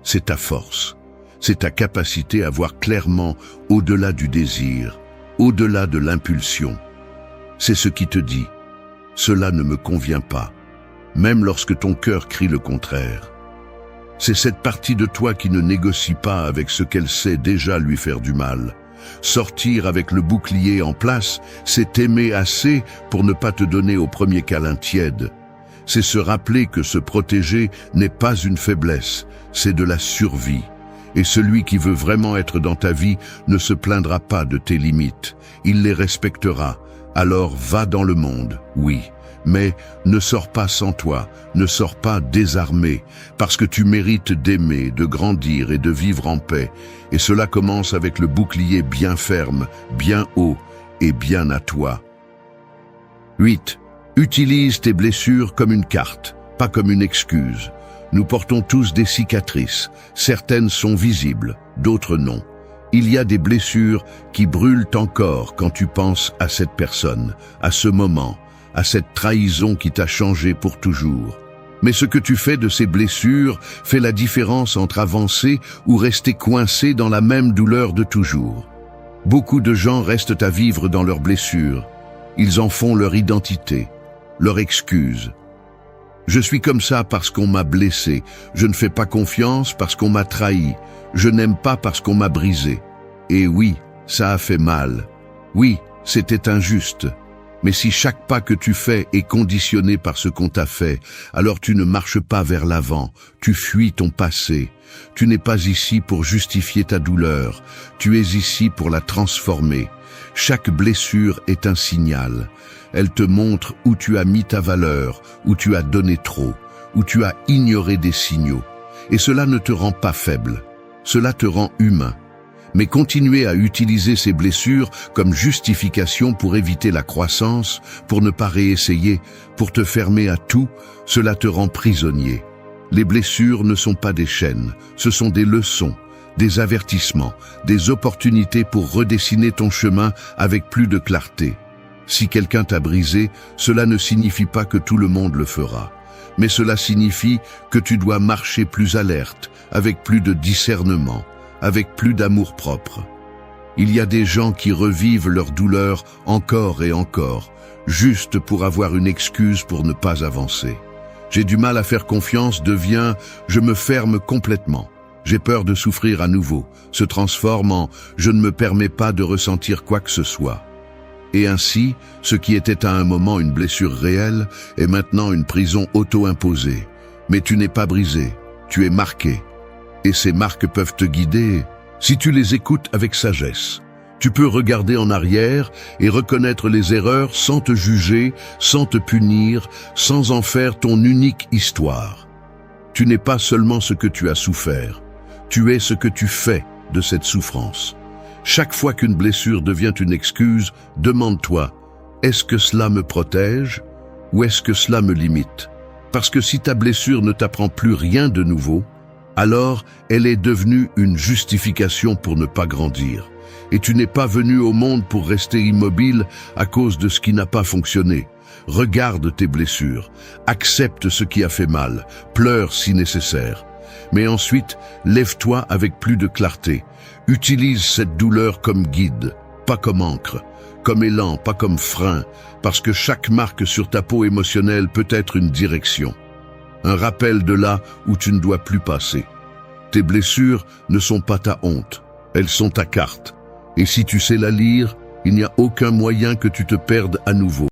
C'est ta force. C'est ta capacité à voir clairement au-delà du désir, au-delà de l'impulsion. C'est ce qui te dit « Cela ne me convient pas », même lorsque ton cœur crie le contraire. C'est cette partie de toi qui ne négocie pas avec ce qu'elle sait déjà lui faire du mal. Sortir avec le bouclier en place, c'est aimer assez pour ne pas te donner au premier câlin tiède. C'est se rappeler que se protéger n'est pas une faiblesse, c'est de la survie. Et celui qui veut vraiment être dans ta vie ne se plaindra pas de tes limites, il les respectera. Alors va dans le monde, oui, mais ne sors pas sans toi, ne sors pas désarmé, parce que tu mérites d'aimer, de grandir et de vivre en paix. Et cela commence avec le bouclier bien ferme, bien haut et bien à toi. 8. Utilise tes blessures comme une carte, pas comme une excuse. Nous portons tous des cicatrices. Certaines sont visibles, d'autres non. Il y a des blessures qui brûlent encore quand tu penses à cette personne, à ce moment, à cette trahison qui t'a changé pour toujours. Mais ce que tu fais de ces blessures fait la différence entre avancer ou rester coincé dans la même douleur de toujours. Beaucoup de gens restent à vivre dans leurs blessures. Ils en font leur identité, leur excuse. Je suis comme ça parce qu'on m'a blessé. Je ne fais pas confiance parce qu'on m'a trahi. Je n'aime pas parce qu'on m'a brisé. Et oui, ça a fait mal. Oui, c'était injuste. Mais si chaque pas que tu fais est conditionné par ce qu'on t'a fait, alors tu ne marches pas vers l'avant, tu fuis ton passé. Tu n'es pas ici pour justifier ta douleur, tu es ici pour la transformer. Chaque blessure est un signal. Elle te montre où tu as mis ta valeur, où tu as donné trop, où tu as ignoré des signaux. Et cela ne te rend pas faible, cela te rend humain. Mais continuer à utiliser ces blessures comme justification pour éviter la croissance, pour ne pas réessayer, pour te fermer à tout, cela te rend prisonnier. Les blessures ne sont pas des chaînes, ce sont des leçons, des avertissements, des opportunités pour redessiner ton chemin avec plus de clarté. Si quelqu'un t'a brisé, cela ne signifie pas que tout le monde le fera. Mais cela signifie que tu dois marcher plus alerte, avec plus de discernement, avec plus d'amour-propre. Il y a des gens qui revivent leur douleur encore et encore, juste pour avoir une excuse pour ne pas avancer. J'ai du mal à faire confiance devient « je me ferme complètement ». J'ai peur de souffrir à nouveau, se transforme en « je ne me permets pas de ressentir quoi que ce soit ». Et ainsi, ce qui était à un moment une blessure réelle est maintenant une prison auto-imposée. Mais tu n'es pas brisé, tu es marqué. Et ces marques peuvent te guider si tu les écoutes avec sagesse. Tu peux regarder en arrière et reconnaître les erreurs sans te juger, sans te punir, sans en faire ton unique histoire. Tu n'es pas seulement ce que tu as souffert, tu es ce que tu fais de cette souffrance. Chaque fois qu'une blessure devient une excuse, demande-toi, est-ce que cela me protège ou est-ce que cela me limite? Parce que si ta blessure ne t'apprend plus rien de nouveau, alors elle est devenue une justification pour ne pas grandir. Et tu n'es pas venu au monde pour rester immobile à cause de ce qui n'a pas fonctionné. Regarde tes blessures, accepte ce qui a fait mal, pleure si nécessaire. Mais ensuite, lève-toi avec plus de clarté. Utilise cette douleur comme guide, pas comme encre, comme élan, pas comme frein, parce que chaque marque sur ta peau émotionnelle peut être une direction. Un rappel de là où tu ne dois plus passer. Tes blessures ne sont pas ta honte, elles sont ta carte. Et si tu sais la lire, il n'y a aucun moyen que tu te perdes à nouveau.